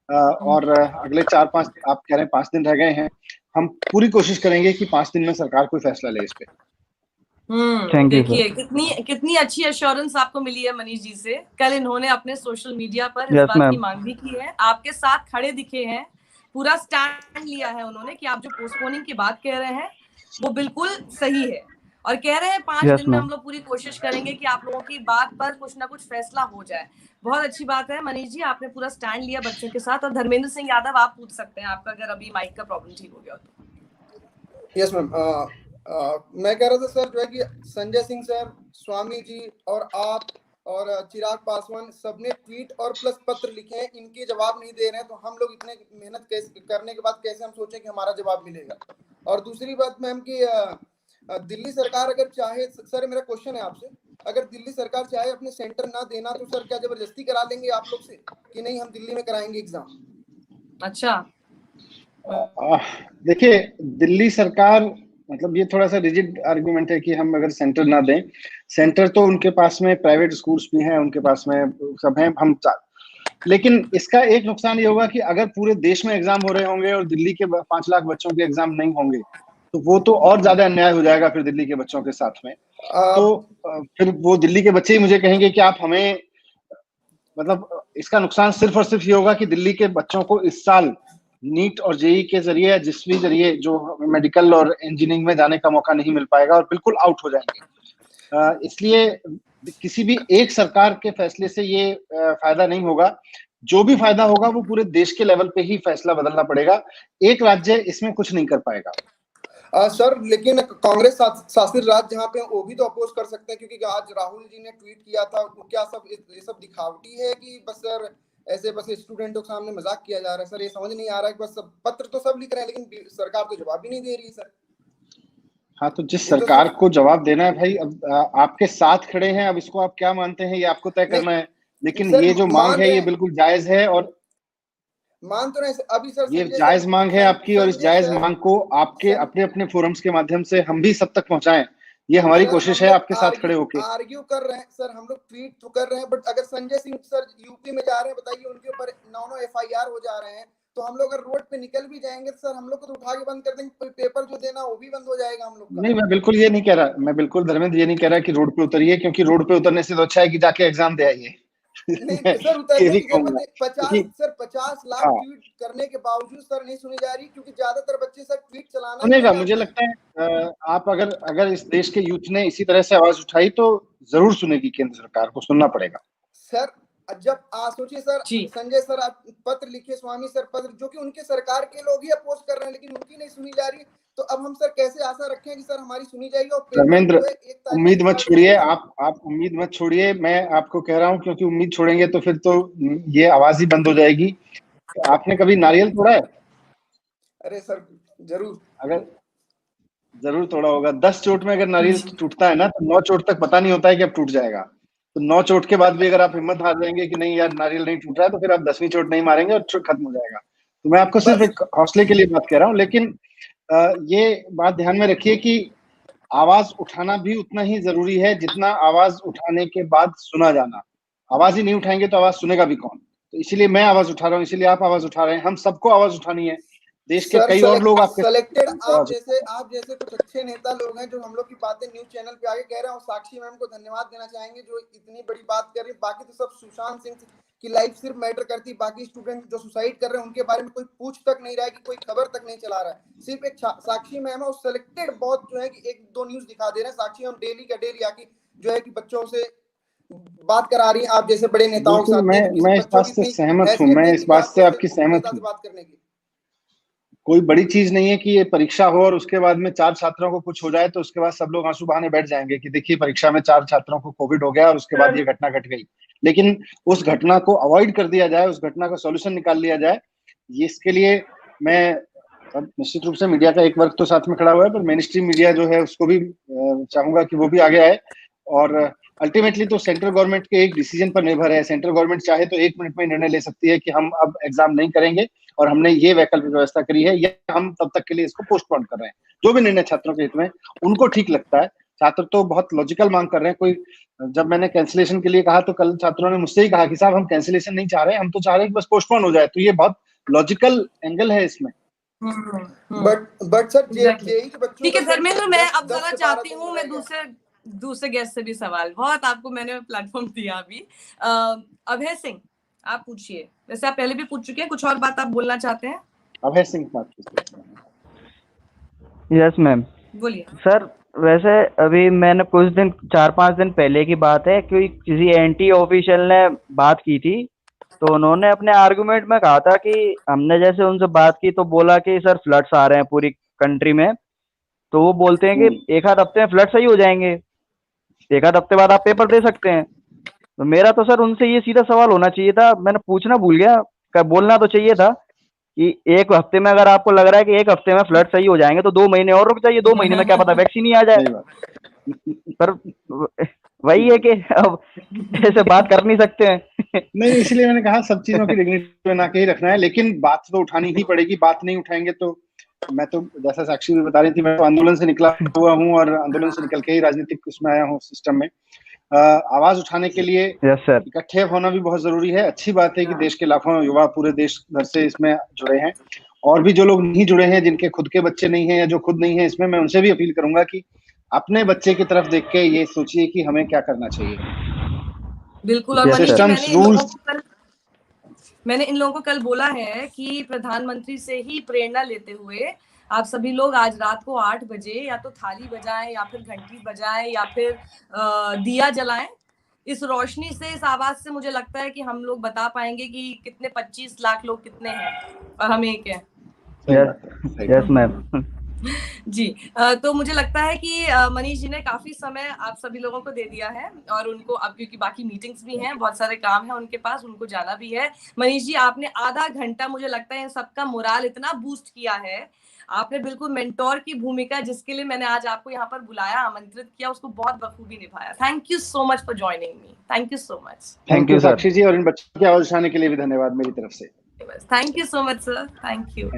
और अगले 4-5, आप कह रहे हैं 5 दिन रह गए हैं, हम पूरी कोशिश करेंगे कि 5 दिन में सरकार कोई फैसला ले इस पे। देखिए कितनी अच्छी एश्योरेंस आपको मिली है मनीष जी से। कल इन्होंने अपने सोशल मीडिया पर इस बात की मांग भी की है, आपके साथ खड़े दिखे हैं, पूरा स्टैंड लिया है उन्होंने कि आप जो पोस्टपोनिंग की बात कह रहे हैं वो बिल्कुल सही है, और कह रहे हैं 5 दिन में हम लोग पूरी कोशिश करेंगे कि आप लोगों की बात पर कुछ ना कुछ फैसला हो जाए। बहुत अच्छी बात है मनीष जी, आपने पूरा स्टैंड लिया बच्चों के साथ। और धर्मेंद्र सिंह यादव आप पूछ सकते हैं आपका, अगर अभी माइक का प्रॉब्लम ठीक हो गया तो। यस मैम, मैं कह रहा था सर जो है कि संजय सिंह सर, स्वामी जी और आप और चिराग पासवान सबने ट्वीट और प्लस पत्र लिखे हैं, इनके जवाब नहीं दे रहे हैं, तो हम लोग इतने मेहनत कैसे करने के बाद कैसे हम सोचें कि हमारा जवाब मिलेगा। और दूसरी बात मैम कि दिल्ली सरकार अगर चाहे, सर मेरा क्वेश्चन है आपसे, अगर दिल्ली सरकार चाहे अपने सेंटर ना देना तो सर क्या जबरदस्ती करा लेंगे आप लोग से कि नहीं हम दिल्ली में कराएंगे एग्जाम? अच्छा देखिए दिल्ली सरकार, मतलब ये थोड़ा सा रिजिड आर्गुमेंट है कि हम अगर सेंटर ना दें, सेंटर तो उनके पास में प्राइवेट स्कूल्स भी हैं, उनके पास में सब हैं, हम लेकिन इसका एक नुकसान ये होगा कि अगर पूरे देश में एग्जाम हो रहे होंगे और दिल्ली के 5 लाख बच्चों के एग्जाम नहीं होंगे तो वो तो और ज्यादा अन्याय हो जाएगा फिर दिल्ली के बच्चों के साथ में। तो फिर वो दिल्ली के बच्चे ही मुझे कहेंगे कि आप हमें, मतलब इसका नुकसान सिर्फ और सिर्फ ये होगा कि दिल्ली के बच्चों को इस साल नीट और जेई के जरिए, जिस भी जरिए जो मेडिकल और इंजीनियरिंग में जाने का मौका नहीं मिल पाएगा और बिल्कुल आउट हो जाएंगे। इसलिए किसी भी एक सरकार के फैसले से ये फायदा नहीं होगा, जो भी फायदा होगा वो पूरे देश के लेवल पे ही फैसला बदलना पड़ेगा, एक राज्य इसमें कुछ नहीं कर पाएगा। सर लेकिन कांग्रेस शासित राज्य जहाँ पे वो भी तो अपोज कर सकते हैं, क्योंकि आज राहुल जी ने ट्वीट किया था, क्या सब ये सब दिखावटी है कि बस सर ऐसे बस स्टूडेंटों के सामने मजाक किया जा रहा है? सर ये समझ नहीं आ रहा है, बस पत्र तो सब लिख रहे हैं लेकिन सरकार तो जवाब भी नहीं दे रही है सर। हाँ तो जिस सरकार को जवाब देना है भाई, अब आपके साथ खड़े हैं, अब इसको आप क्या मानते हैं ये आपको तय करना है, लेकिन ये जो मांग है ये बिल्कुल जायज है और मान तो नहीं अभी सर, ये जायज मांग है आपकी, और इस जायज मांग को आपके अपने अपने फोरम्स के माध्यम से हम भी सब तक पहुंचाएं, ये हमारी कोशिश है आपके साथ खड़े होके। आर्ग्यू कर रहे हैं सर, हम लोग ट्वीट तो कर रहे हैं, बट अगर संजय सिंह सर यूपी में जा रहे हैं, बताइए उनके ऊपर 9 FIR हो जा रहे हैं, तो हम लोग अगर रोड पे निकल भी जाएंगे सर हम लोग को तो उठा के बंद कर देंगे, पेपर जो देना वो भी बंद हो जाएगा हम लोग का। नहीं मैं बिल्कुल ये नहीं कह रहा, मैं बिल्कुल धर्मेंद्र ये नहीं कह रहा कि रोड पे उतरिए, क्योंकि रोड पे उतरने से तो अच्छा है कि जाके एग्जाम दे आइए। नहीं सर उतरने की 50 लाख ट्वीट करने के बावजूद सर नहीं सुनी जा रही, क्योंकि ज्यादातर बच्चे सर ट्वीट चलाना सुनेगा। मुझे लगता है आप अगर इस देश के यूथ ने इसी तरह से आवाज उठाई तो जरूर सुनेगी, केंद्र सरकार को सुनना पड़ेगा। सर जब सोचिए सर, संजय सर आप पत्र लिखे, स्वामी सर पत्र, जो कि उनके सरकार के लोग ही अपोज कर रहे हैं, लेकिन उनकी नहीं सुनी जा रही। तो अब हम सर कैसे आशा रखें कि सर हमारी सुनी जाएगी? और धर्मेंद्र, उम्मीद मत छोड़िए, आप उम्मीद मत छोड़िए, मैं आपको कह रहा हूँ, क्योंकि उम्मीद छोड़ेंगे तो फिर तो ये आवाज ही बंद हो जाएगी। आपने कभी नारियल तोड़ा है? अरे सर जरूर, अगर जरूर तोड़ा होगा। 10 चोट में अगर नारियल टूटता है ना, तो 9 चोट तक पता नहीं होता है कि अब टूट जाएगा। तो 9 चोट के बाद भी अगर आप हिम्मत हार जाएंगे कि नहीं यार नारियल नहीं टूट रहा है, तो फिर आप 10वीं चोट नहीं मारेंगे और खत्म हो जाएगा। तो मैं आपको सिर्फ एक हौसले के लिए बात कह रहा हूँ। लेकिन ये बात ध्यान में रखिए कि आवाज उठाना भी उतना ही जरूरी है जितना आवाज उठाने के बाद सुना जाना। आवाज ही नहीं उठाएंगे तो आवाज सुनेगा भी कौन? तो इसीलिए मैं आवाज उठा रहा हूँ, इसीलिए आप आवाज उठा रहे हैं। हम सबको आवाज उठानी है। देश के कई और लोग आपके सेलेक्टेड आप जैसे कुछ अच्छे नेता लोग हैं जो हम लोग की बातें न्यूज चैनल पे आगे कह रहे हैं, और साक्षी मैम को धन्यवाद देना चाहेंगे जो इतनी बड़ी बात कर रही है। बाकी तो सब सुशांत सिंह की लाइफ सिर्फ मैटर करती है, बाकी स्टूडेंट जो सुसाइड कर रहे हैं उनके बारे में कोई पूछ तक नहीं रहा है, कि कोई खबर तक नहीं चला रहा है। सिर्फ एक साक्षी मैम है, सेलेक्टेड बहुत जो है कि 1-2 न्यूज दिखा दे रहे हैं। साक्षी मैम डेली का डेली आके जो है कि बच्चों से बात करा रही है, आप जैसे बड़े नेताओं के साथ। मैं इस बात से सहमत हूँ, मैं इस बात से आपकी सहमत हूँ। बात करने की कोई बड़ी चीज नहीं है कि ये परीक्षा हो और उसके बाद में 4 छात्रों को कुछ हो जाए तो उसके बाद सब लोग आंसू बहाने बैठ जाएंगे कि देखिए परीक्षा में 4 छात्रों को कोविड हो गया और उसके बाद ये घटना घट गई। लेकिन उस घटना को अवॉइड कर दिया जाए, उस घटना का सॉल्यूशन निकाल लिया जाए। ये इसके लिए मैं निश्चित रूप से मीडिया का एक वर्ग तो साथ में खड़ा हुआ है, पर मेन स्ट्रीम मीडिया जो है उसको भी चाहूंगा कि वो भी आगे आए। और अल्टीमेटली तो सेंट्रल गवर्नमेंट के एक डिसीजन पर निर्भर है। सेंट्रल गवर्नमेंट चाहे तो 1 मिनट में निर्णय ले सकती है कि हम अब एग्जाम नहीं करेंगे और हमने ये वैकल्पिक व्यवस्था करी है, या हम तब तक के लिए इसको पोस्टपोन कर रहे हैं। जो भी निर्णय छात्रों के हित में उनको ठीक लगता है। छात्र तो बहुत लॉजिकल मांग कर रहे हैं। कोई जब मैंने कैंसिलेशन के लिए कहा तो कल छात्रों ने मुझसे ही कहा कि साहब हम कैंसिलेशन नहीं चाह रहे, हम तो चाह रहे हैं कि बस पोस्टपोन हो जाए। तो ये बहुत लॉजिकल एंगल है इसमें। बट सर जेईई के बच्चों, ठीक है धर्मेंद्र, मैं अब जरा चाहती हूँ मैं दूसरे गेस्ट से भी सवाल, बहुत आपको मैंने प्लेटफॉर्म दिया अभी। अभय सिंह आप पूछिए, वैसे आप पहले भी पूछ चुके हैं, कुछ और बात आप बोलना चाहते हैं? अभय सिंह बात कीजिए। यस मैम, बोलिए सर। वैसे अभी मैंने कुछ दिन 4-5 दिन पहले की बात है कि किसी एनटी ऑफिशियल ने बात की थी, तो उन्होंने अपने आर्गुमेंट में कहा था कि हमने जैसे उनसे बात की तो बोला कि सर फ्लड्स आ रहे हैं पूरी कंट्री में, तो वो बोलते हैं कि 1 आध हफ्ते में फ्लड सही हो जाएंगे, 1 आध हफ्ते बाद आप पेपर दे सकते हैं। तो मेरा तो सर उनसे ये सीधा सवाल होना चाहिए था, मैंने पूछना भूल गया, बोलना तो चाहिए था कि 1 हफ्ते में अगर आपको लग रहा है कि 1 हफ्ते में फ्लड सही हो जाएंगे तो 2 महीने और रुक जाइए, 2 महीने में क्या पता वैक्सीन ही आ जाए। पर वही है कि अब ऐसे बात कर नहीं सकते हैं। नहीं, इसलिए मैंने कहा सब चीजों की डिग्निटी बना के ही रखना है, लेकिन बात तो उठानी ही पड़ेगी। बात नहीं उठाएंगे तो मैं तो जैसा साक्षी भी बता रही थी, मैं तो आंदोलन से निकला हुआ हूँ और आंदोलन से निकल के ही राजनीतिक उसमें आया हूँ सिस्टम में। आवाज उठाने के लिए इकट्ठे होना भी बहुत जरूरी है। अच्छी बात है कि देश के लाखों युवा पूरे देश भर से इसमें जुड़े हैं, और भी जो लोग नहीं जुड़े हैं, जिनके खुद के बच्चे नहीं हैं या जो खुद नहीं है इसमें, मैं उनसे भी अपील करूंगा कि अपने बच्चे की तरफ देख के ये सोचिए कि हमें क्या करना चाहिए। बिल्कुल। और मैंने इन लोगों को कल बोला है कि प्रधानमंत्री से ही प्रेरणा लेते हुए आप सभी लोग आज रात को 8 बजे या तो थाली बजाएं या फिर घंटी बजाएं या फिर दिया जलाएं। इस रोशनी से, इस आवाज से मुझे लगता है कि हम लोग बता पाएंगे कि कितने 25 लाख लोग कितने हैं और हम एक हैं। Yes ma'am. जी तो मुझे लगता है कि मनीष जी ने काफी समय आप सभी लोगों को दे दिया है, और उनको अब क्योंकि बाकी मीटिंग्स भी हैं, बहुत सारे काम है उनके पास, उनको जाना भी है। मनीष जी आपने आधा घंटा मुझे लगता है इन सबका मोराल इतना बूस्ट किया है, आपने बिल्कुल मेंटोर की भूमिका जिसके लिए मैंने आज आपको यहाँ पर बुलाया, आमंत्रित किया, उसको बहुत बखूबी निभाया। Thank you so much for joining me. Thank you so much. Thank you Sakshi ji, और इन बच्चों की आवाज उठाने के लिए भी धन्यवाद मेरी तरफ से। Thank you so much sir, thank you.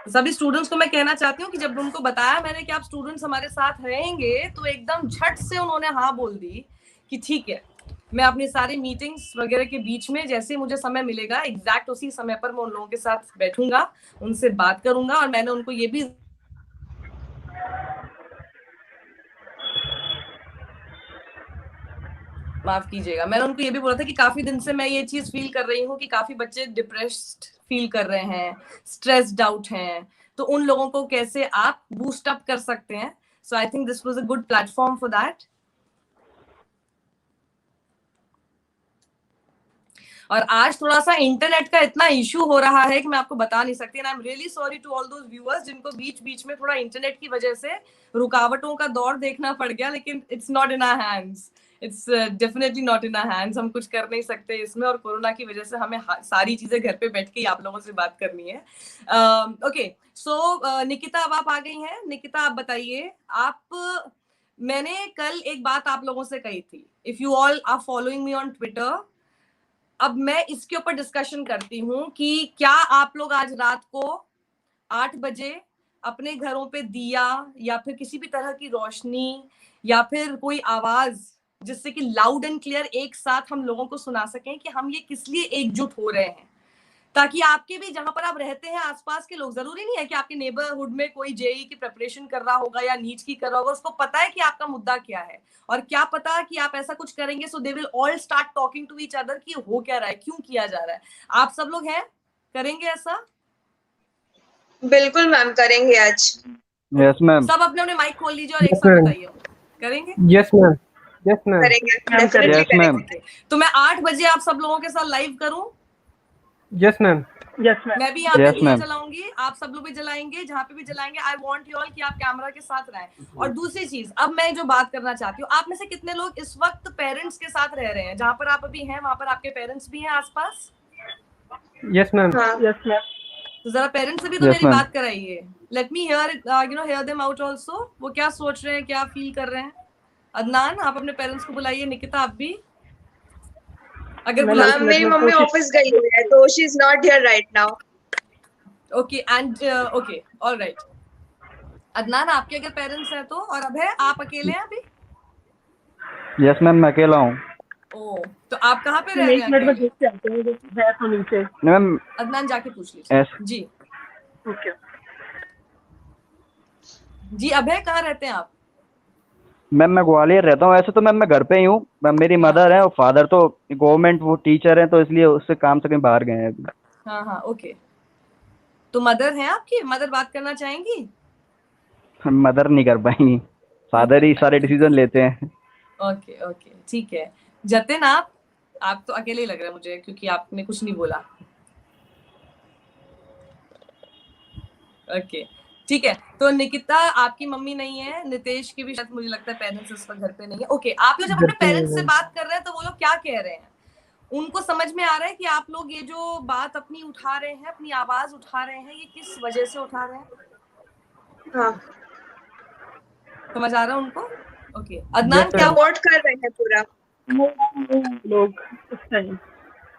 सभी स्टूडेंट्स को मैं कहना चाहती हूँ कि जब उनको बताया मैंने कि आप स्टूडेंट्स हमारे साथ रहेंगे, तो एकदम झट से उन्होंने हाँ बोल दी कि ठीक है, मैं अपनी सारी मीटिंग्स वगैरह के बीच में जैसे मुझे समय मिलेगा एग्जैक्ट उसी समय पर मैं उन लोगों के साथ बैठूंगा, उनसे बात करूंगा। और मैंने उनको ये भी माफ कीजिएगा, मैंने उनको ये भी बोला था कि काफी दिन से मैं ये चीज फील कर रही हूँ कि काफी बच्चे डिप्रेस्ड फील कर रहे हैं, स्ट्रेस्ड आउट हैं, तो उन लोगों को कैसे आप बूस्ट अप कर सकते हैं। So I think this was a good platform for that. और आज थोड़ा सा इंटरनेट का इतना इशू हो रहा है कि मैं आपको बता नहीं सकती। And I am really sorry to all those viewers जिनको बीच बीच में थोड़ा इंटरनेट की वजह से रुकावटों का दौर देखना पड़ गया, लेकिन it's not in our hands, it's definitely not in our hands. हम कुछ कर नहीं सकते इसमें, और कोरोना की वजह से हमें सारी चीजें घर पे बैठ के ही आप लोगों से बात करनी है। ओके, सो निकिता अब आप आ गई हैं। निकिता आप बताइए, आप, मैंने कल एक बात आप लोगों से कही थी, if you all are following me on Twitter, अब मैं इसके ऊपर डिस्कशन करती हूँ कि क्या आप लोग आज रात को 8 बजे अपने घरों पे दिया या फिर किसी भी तरह की रोशनी या फिर कोई आवाज जिससे कि लाउड एंड क्लियर एक साथ हम लोगों को सुना सकें कि हम ये किस लिए एकजुट हो रहे हैं, ताकि आपके भी जहां पर आप रहते हैं आसपास के लोग, जरूरी नहीं है कि आपके नेबरहुड में कोई जेई की प्रिपरेशन कर रहा होगा या नीट की कर रहा होगा, उसको पता है कि आपका मुद्दा क्या है, और क्या पता कि आप ऐसा कुछ करेंगे so they will all start talking to each other कि हो क्या रहा है, क्यों किया जा रहा है। आप सब लोग हैं, करेंगे ऐसा? बिल्कुल मैम, करेंगे आज। Yes ma'am. सब अपने अपने माइक खोल लीजिए और एक साथ बताइए, करेंगे? यस मैम, यस मैम, करेंगे, यस डेफिनेटली मैम। करेंगे। तो मैं 8 बजे आप सब लोगों के साथ लाइव करूं? Yes ma'am, yes ma'am. मैं भी यहाँ पे Yes, दिए ma'am. जलाऊंगी, आप सब लोग भी जलाएंगे, जहाँ पे भी जलाएंगे। आई वांट यू ऑल कि आप कैमरा के साथ रहें। और दूसरी चीज, अब मैं जो बात करना चाहती हूँ, आप में से कितने लोग इस वक्त पेरेंट्स के साथ रह रहे हैं? जहाँ पर आप अभी हैं वहां पर आपके पेरेंट्स भी हैं आसपास? यस मैम, हाँ, यस मैम। तो जरा पेरेंट्स से भी तो Yes, मेरी ma'am. बात कराइए। Let me hear them out also, वो क्या सोच रहे हैं, क्या फील कर रहे हैं। अदनान, आप अपने पेरेंट्स को बुलाइए। निकिता, आप भी अगर बुला। मैम मेरी मम्मी ऑफिस गई हुई है तो she is not here right now. Okay, and okay, alright. Adnan, आपके अगर पेरेंट्स हैं तो, और अब है आप अकेले हैं अभी? यस मैम, मैं अकेला हूँ। ओ, तो आप कहाँ पे रह रहे एक हैं मिनट में अकेले? देख के आते हैं, है तो नीचे। मैम अदनान जाके पूछ लीजिए। यस जी ओके। जी, अभय कहाँ रहते हैं आप? मैम, मैं ग्वालियर रहता हूँ। ऐसे तो मैम मैं घर पे ही हूँ। मैम मेरी मदर है और फादर तो गवर्नमेंट वो टीचर हैं, तो इसलिए उससे काम से कहीं बाहर गए हैं अभी। हाँ हाँ, ओके। तो मदर हैं आपकी? मदर बात करना चाहेंगी? मदर नहीं कर पाएंगी, फादर ही सारे डिसीजन लेते हैं। ओके ओके, ठीक है। जतिन, आप तो अकेले ही लग रहे हैं मुझे, क्योंकि आपने कुछ नहीं बोला। ओके, ठीक है। तो निकिता, आपकी मम्मी नहीं है, नितेश की भी शायद मुझे लगता है पेरेंट्स इस वक्त घर पे नहीं है। ओके, आप लोग जब अपने पेरेंट्स से बात कर रहे हैं तो वो लोग क्या कह रहे हैं? उनको समझ में आ रहा है कि आप लोग ये जो बात अपनी उठा रहे हैं, अपनी आवाज उठा रहे हैं, ये किस वजह से उठा रहे हैं? हाँ, समझ आ रहा है उनको? ओके, अदनान, क्या सपोर्ट कर रहे हैं पूरा लोग इस टाइम।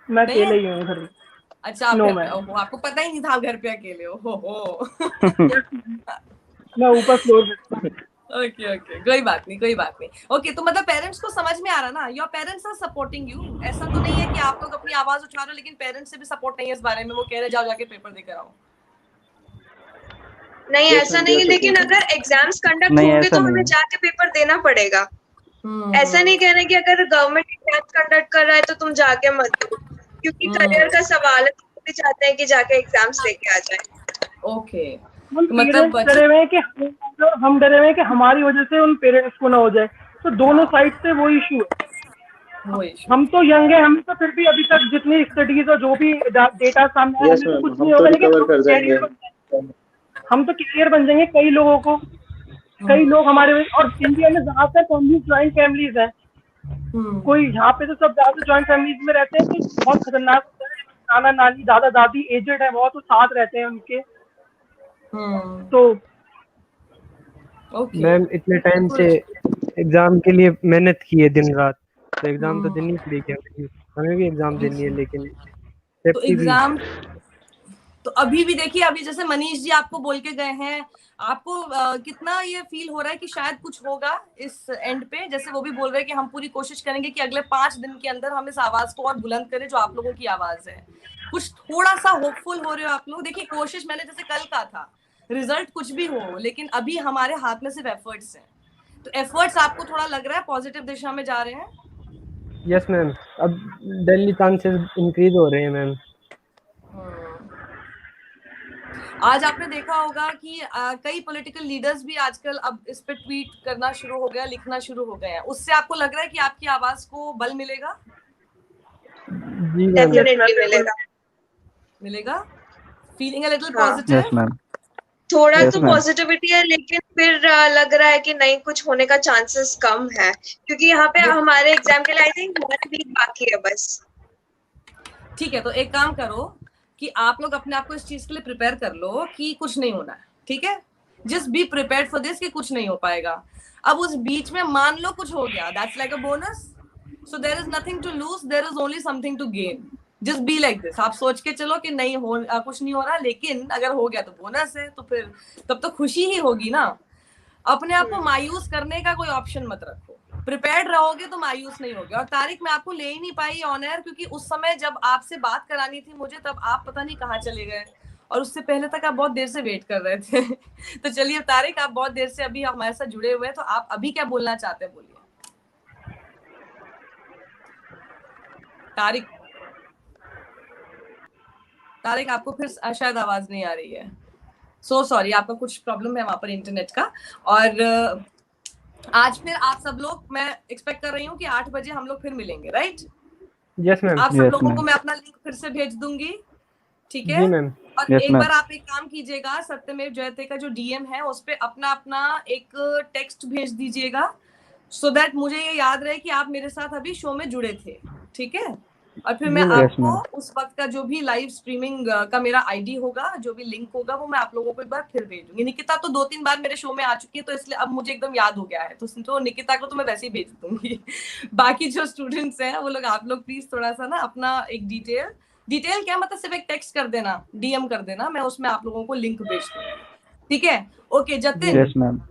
मैं नहीं है? अकेले ही हूँ घर में। अच्छा, आप No, घर पे, ma'am. ओहो, आपको पता ही नहीं था आप घर पे अकेले हो। मैं ऊपर फ्लोर पे। ओके ओके, कोई बात नहीं, कोई बात नहीं। ओके, तो मतलब पेरेंट्स को समझ में आ रहा ना, your parents are supporting you. ऐसा तो नहीं है कि आप लोग अपनी आवाज उठा रहे हो लेकिन पेरेंट्स से भी सपोर्ट नहीं है इस बारे में, वो कह रहे जाओ जाके पेपर देकर आओ। नहीं, ऐसा नहीं है, लेकिन अगर एग्जाम्स कंडक्ट नहीं, होंगे ऐसा तो नहीं हमें है। जाके पेपर देना पड़ेगा। ऐसा नहीं कह रहे कि अगर गवर्नमेंट एग्जाम्स कंडक्ट कर रहा है तो तुम जाके मत दो, क्योंकि करियर का सवाल है, तो भी चाहते हैं कि जाके एग्जाम्स देके आ जाए। ओके, हम मतलब पेरेंट्स डरे हुए हैं कि हम डरे हुए हैं कि हमारी वजह से उन पेरेंट्स को ना हो जाए, तो दोनों साइड से वो इशू है। वो इशू। हम तो यंग है, हम तो फिर भी अभी तक जितनी स्टडीज और जो भी डेटा सामने आया, यस हमें तो मैम, कुछ हम नहीं तो होगा, लेकिन रिकवर हम कर जाएंगे। कैरियर बन जाएंगे। हम तो कैरियर बन जाएंगे कई लोगों को। कई लोग हमारे, और इंडिया में ज्यादातर फैमिली ज्वाइंट फैमिलीज हैं। कोई यहाँ पे तो सब ज्यादा ज्वाइंट फैमिलीज में रहते हैं, तो बहुत खतरनाक होता है। नाना नानी दादा दादी एजेड है बहुत, तो साथ रहते हैं उनके। तो मैम इतने टाइम से एग्जाम के लिए मेहनत की है दिन रात, तो एग्जाम तो देनी पड़ेगी हमें। हमें भी एग्जाम देनी है, लेकिन तो एग्जाम तो अभी भी देखिए, अभी जैसे मनीष जी आपको बोल के गए हैं, आपको कितना ये फील हो रहा है कि शायद कुछ होगा इस एंड पे? जैसे वो भी बोल रहे हैं कि हम पूरी कोशिश करेंगे कि अगले 5 दिन के अंदर हम इस आवाज को और बुलंद करें जो आप लोगों की आवाज है। कुछ थोड़ा सा होपफुल हो रहे हो आप लोग? देखिए, कोशिश मैंने जैसे कल कहा था, रिजल्ट कुछ भी हो, लेकिन अभी हमारे हाथ में सिर्फ एफर्ट्स हैं। तो एफर्ट्स आपको थोड़ा लग रहा है पॉजिटिव दिशा में जा रहे हैं? यस मैम, अब डेली चांसेस इंक्रीज हो रहे हैं मैम। आज आपने देखा होगा कि कई पॉलिटिकल लीडर्स भी आजकल अब इस पे ट्वीट करना शुरू हो गया, लिखना शुरू हो गए हैं। उससे आपको लग रहा है कि आपकी आवाज को बल मिलेगा? जी मैम। डेफिनेटली मिलेगा। मिलेगा? फीलिंग अ लिटिल हाँ। पॉजिटिव? Yes ma'am. थोड़ा Yes, तो ma'am. पॉजिटिविटी है, लेकिन फिर लग रहा है कि नहीं, कुछ होने का चांसेस कम है, क्योंकि यहाँ पे हमारे एग्जाम के लिए आई थिंक 1 वीक बाकी है बस। ठीक है, तो एक काम करो कि आप लोग अपने आप को इस चीज के लिए प्रिपेयर कर लो कि कुछ नहीं होना है, ठीक है? Just be prepared for this कि कुछ नहीं हो पाएगा। अब उस बीच में मान लो कुछ हो गया, that's like a bonus, so there is nothing to lose, there is only something to gain. Just be like this. आप सोच के चलो कि नहीं हो कुछ नहीं हो रहा, लेकिन अगर हो गया तो बोनस है, तो फिर तब तो खुशी ही होगी ना। अपने आप को मायूस करने का कोई ऑप्शन मत रखो। प्रिपेयर्ड रहोगे तो मायूस नहीं होगे। और तारिक, मैं आपको ले ही नहीं पाई ऑन एयर, क्योंकि उस समय जब आपसे बात करानी थी मुझे, तब आप पता नहीं कहाँ चले गए, और उससे पहले तक आप बहुत देर से वेट कर रहे थे। तो चलिए तारिक, आप बहुत देर से अभी हमारे साथ जुड़े हुए हैं, तो आप अभी क्या बोलना चाहते हैं, बोलिए। तारिक, तारिक आपको फिर शायद आवाज नहीं आ रही है। सो सॉरी, आपका कुछ प्रॉब्लम है वहां पर इंटरनेट का। और आज फिर आप सब लोग, मैं एक्सपेक्ट कर रही हूँ कि 8 बजे हम लोग फिर मिलेंगे, राइट? Yes ma'am. आप सब Yes, लोगों ma'am. को मैं अपना लिंक फिर से भेज दूंगी, ठीक है? जी मैम। और Yes, एक ma'am. बार आप एक काम कीजिएगा, सत्यमेव जयते का जो डीएम है उस पे अपना अपना एक टेक्स्ट भेज दीजिएगा, सो दैट मुझे ये याद रहे कि आप मेरे साथ अभी शो में जुड़े थे, ठीक है? और फिर मैं जी मैम। Yes, आपको ma'am. उस वक्त का जो भी लाइव स्ट्रीमिंग का मेरा आईडी होगा, जो भी लिंक होगा, वो मैं आप लोगों को एक बार फिर भेज दूंगी। निकिता तो 2-3 बार मेरे शो में आ चुकी है, तो इसलिए अब मुझे एकदम याद हो गया है, तो निकिता को तो मैं वैसे ही भेज दूंगी। बाकी जो स्टूडेंट्स हैं वो लोग, आप लोग प्लीज थोड़ा सा ना अपना एक डिटेल क्या मतलब, सिर्फ एक टेक्स्ट कर देना, डीएम कर देना, मैं उसमें आप लोगों को लिंक भेज दूंगी, ठीक है? Okay Jatin, Yes, ma'am.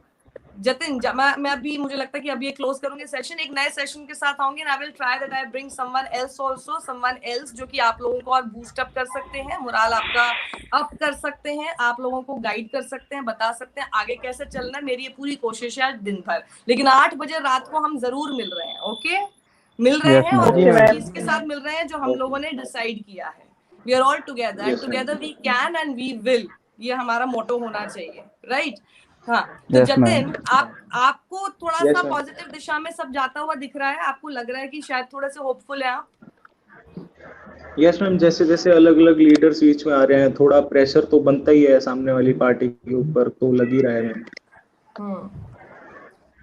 मैं अभी, मुझे लगता है कि अभी ये क्लोज करूंगी सेशन, एक नए सेशन के साथ आऊंगी, and I will try that I bring someone else जो कि आप लोगों को और बूस्ट अप कर सकते हैं, मोरल आपका अप कर सकते हैं, आप लोगों को गाइड कर सकते हैं, बता सकते हैं आगे कैसे चलना है। मेरी ये पूरी कोशिश है आज दिन भर, लेकिन 8 बजे रात को हम जरूर मिल रहे हैं, ओके? मिल रहे Yes, हैं, और ma'am. उस चीज के साथ मिल रहे हैं जो हम लोगों ने डिसाइड किया है। We are all together, and together we can and we will, ये हमारा मोटो होना चाहिए, राइट? हाँ, तो Yes, जतिन, ma'am. आपको थोड़ा Yes, सा ma'am. पॉजिटिव दिशा में सब जाता हुआ दिख रहा है, आपको लग रहा है कि शायद थोड़े से होपफुल है आप? यस मैम, जैसे जैसे अलग अलग लीडर्स बीच में आ रहे हैं, थोड़ा प्रेशर तो बनता ही है सामने वाली पार्टी के ऊपर, तो लग ही रहा है मैम।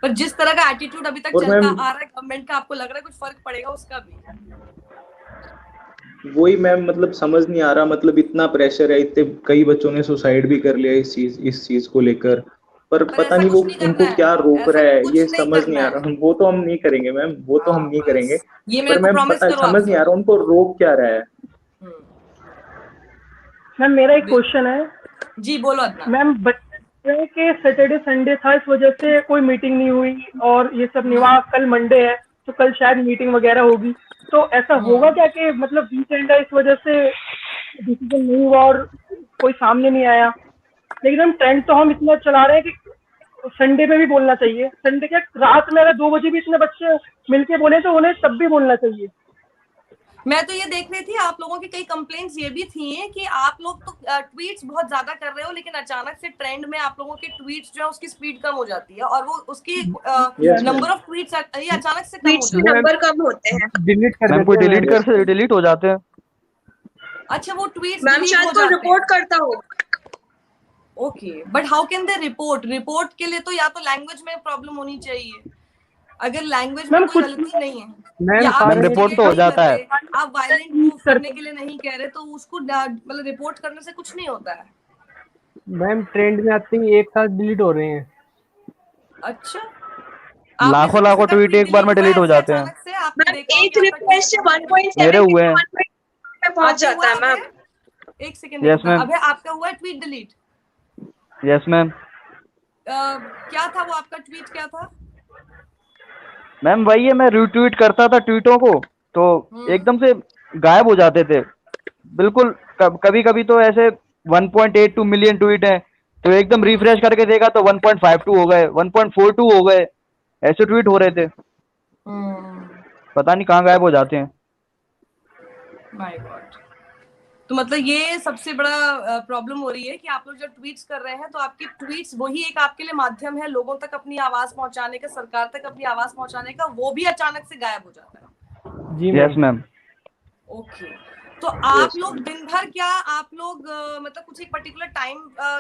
पर जिस तरह का एटीट्यूड अभी तक और चलता मैम, आ रहा है गवर्नमेंट का, आपको लग रहा है कुछ फर्क पड़ेगा उसका भी? वही मैम, मतलब समझ नहीं आ रहा, मतलब इतना प्रेशर है, इतने कई बच्चों ने सुसाइड भी कर लिया इस चीज को लेकर, पर पता ऐसा नहीं वो कुछ नहीं उनको करना क्या है, रोक ऐसा रहा है, कुछ ये नहीं समझ नहीं करना आ है। रहा। वो तो हम नहीं करेंगे मैम, वो तो हम नहीं करेंगे, ये मेरे पर को मैम प्रॉमिस पता करो समझ नहीं आ रहा उनको रोक क्या रहा है। मैम मेरा एक क्वेश्चन है। जी बोलो अदनान। मैम बच्चे के सैटरडे संडे था, इस वजह से कोई मीटिंग नहीं हुई, और ये सब नहीं हुआ। कल मंडे है तो कल शायद मीटिंग वगैरह होगी, तो ऐसा होगा क्या कि मतलब वीकेंड है इस वजह से डिसीजन नहीं हुआ और कोई सामने नहीं आया? लेकिन हम ट्रेंड तो हम इतना चला रहे हैं कि संडे में भी बोलना चाहिए। संडे के रात में अगर 2 बजे भी इतने बच्चे मिलके बोले तो उन्हें तब भी बोलना चाहिए। मैं तो ये देख रही थी, आप लोगों की कई कंप्लेंट्स ये भी थी कि आप लोग तो ट्वीट्स बहुत ज्यादा कर रहे हो, लेकिन अचानक से ट्रेंड में आप लोगों के ट्वीट्स जो है उसकी स्पीड कम हो जाती है, और वो उसकी नंबर ऑफ ट्वीट्स ये अचानक से कम हो ट्वीट्स के जाती है। नंबर कम होते हैं। डिलीट कर मैम कोई डिलीट हो जाते हैं। अच्छा, वो ट्वीट्स मैम डिलीट शायद हो कोई जाते रिपोर्ट हैं। करता हो। Okay, but how can they report के लिए तो या तो लैंग्वेज में प्रॉब्लम होनी चाहिए, अगर लैंग्वेज में कोई गलती नहीं है, या आप रिपोर्ट तो हो जाता है, आप वायलेंट मूव करने के लिए नहीं कह रहे, तो उसको मतलब रिपोर्ट करने से कुछ नहीं होता है। मैम ट्रेंड में आते ही एक साथ डिलीट हो रहे हैं। अच्छा, लाखों ट्वीट एक बार में डिलीट हो जाते हैं। से आपने देखा एक रिफ्रेश से 1.7 मेरे हुए हैं। में पहुंच जाता है मैम। एक सेकंड, Yes, ma'am. अबे आपका हुआ ट्वीट डिलीट? Yes ma'am. क्या था वो आपका ट्वीट, क्या था? मैम वही है, मैं रीट्वीट करता था ट्वीटों को तो एकदम से गायब हो जाते थे बिल्कुल। कभी कभी तो ऐसे 1.82 मिलियन ट्वीट हैं, तो एकदम रिफ्रेश करके देखा तो 1.52 हो गए, 1.42 हो गए, ऐसे ट्वीट हो रहे थे। पता नहीं कहाँ गायब हो जाते हैं। My God. तो मतलब ये सबसे बड़ा प्रॉब्लम हो रही है कि आप लोग जब ट्वीट्स कर रहे हैं तो आपकी ट्वीट्स वही एक आपके लिए माध्यम है लोगों तक अपनी आवाज पहुंचाने का, सरकार तक अपनी आवाज पहुंचाने का, वो भी अचानक से गायब हो जाता है। जी यस मैम। ओके, तो आप लोग दिन भर क्या आप लोग मतलब कुछ एक पर्टिकुलर टाइम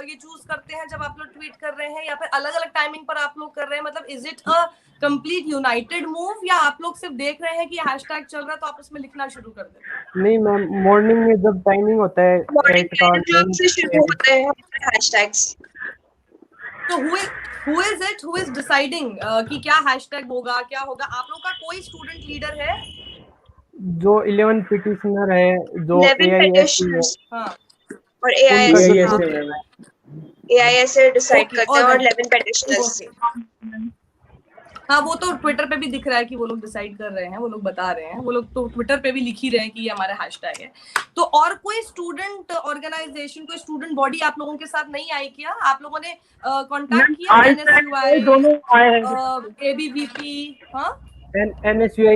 ये चूज करते हैं जब आप लोग ट्वीट कर रहे हैं, या फिर अलग अलग टाइमिंग पर आप लोग कर रहे हैं? मतलब is it a complete United move, या आप लोग सिर्फ देख रहे हैं कि हैशटैग चल रहा है तो आप उसमें लिखना शुरू कर देते हैं? नहीं मैम, मॉर्निंग में जब टाइमिंग होता है मॉर्निंग 8 का से शुरू होते हैं हैशटैग्स। तो who is it who is deciding कि क्या हैशटैग होगा, क्या होगा? आप लोग का कोई स्टूडेंट लीडर है? जो 11 पिटिशनर है, जो 11 AIS petitioners हाँ, और उनका जो AIS से डिसाइड Okay, करते हैं, और alright. 11 petitioners से। हाँ, वो तो ट्विटर पे भी दिख रहा है कि वो लोग डिसाइड कर रहे हैं, वो लोग बता रहे हैं, वो लोग तो ट्विटर पे भी लिख ही रहे हैं कि ये हमारा हैशटैग है। तो और कोई स्टूडेंट ऑर्गेनाइजेशन, कोई स्टूडेंट बॉडी आप लोगों के साथ नहीं आई क्या? आप लोगों ने कांटेक्ट किया? NSUI, दोनों आए हैं। ABVP, हाँ NSUI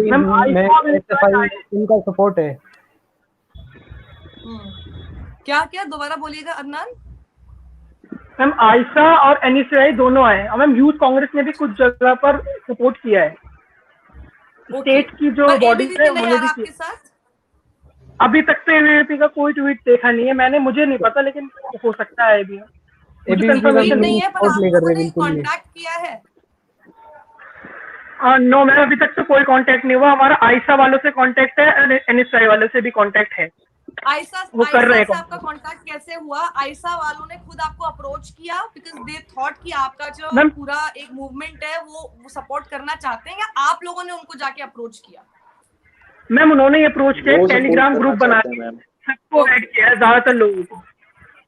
में SFI उनका सपोर्ट है। क्या क्या दोबारा बोलिएगा अदनान। मैम आयशा और NSUI दोनों आए, और मैम यूथ कांग्रेस ने भी कुछ जगह पर सपोर्ट किया है। स्टेट की जो बॉडी है उन्होंने भी आपके साथ अभी तक तो ABVP का कोई ट्वीट देखा नहीं है मैंने, मुझे नहीं पता, लेकिन हो सकता है भी कंफर्मेशन नहीं है, पर आप लोगों ने कांटेक्ट किया है? नो मैम, अभी तक तो कोई कांटेक्ट नहीं हुआ। हमारा आयशा वालों से कांटेक्ट है, NSUI वालों से भी कांटेक्ट है। आयशा कर रहे हैं। से आपका कांटेक्ट कैसे हुआ? आयशा वालों ने खुद आपको अप्रोच किया बिकॉज़ दे थॉट कि आपका जो पूरा एक मूवमेंट है वो सपोर्ट करना चाहते हैं, या आप लोगों ने उनको जाके अप्रोच किया? मैम उन्होंने अप्रोच किया, टेलीग्राम ग्रुप बना के सबको ऐड किया है, ज्यादातर लोगों को।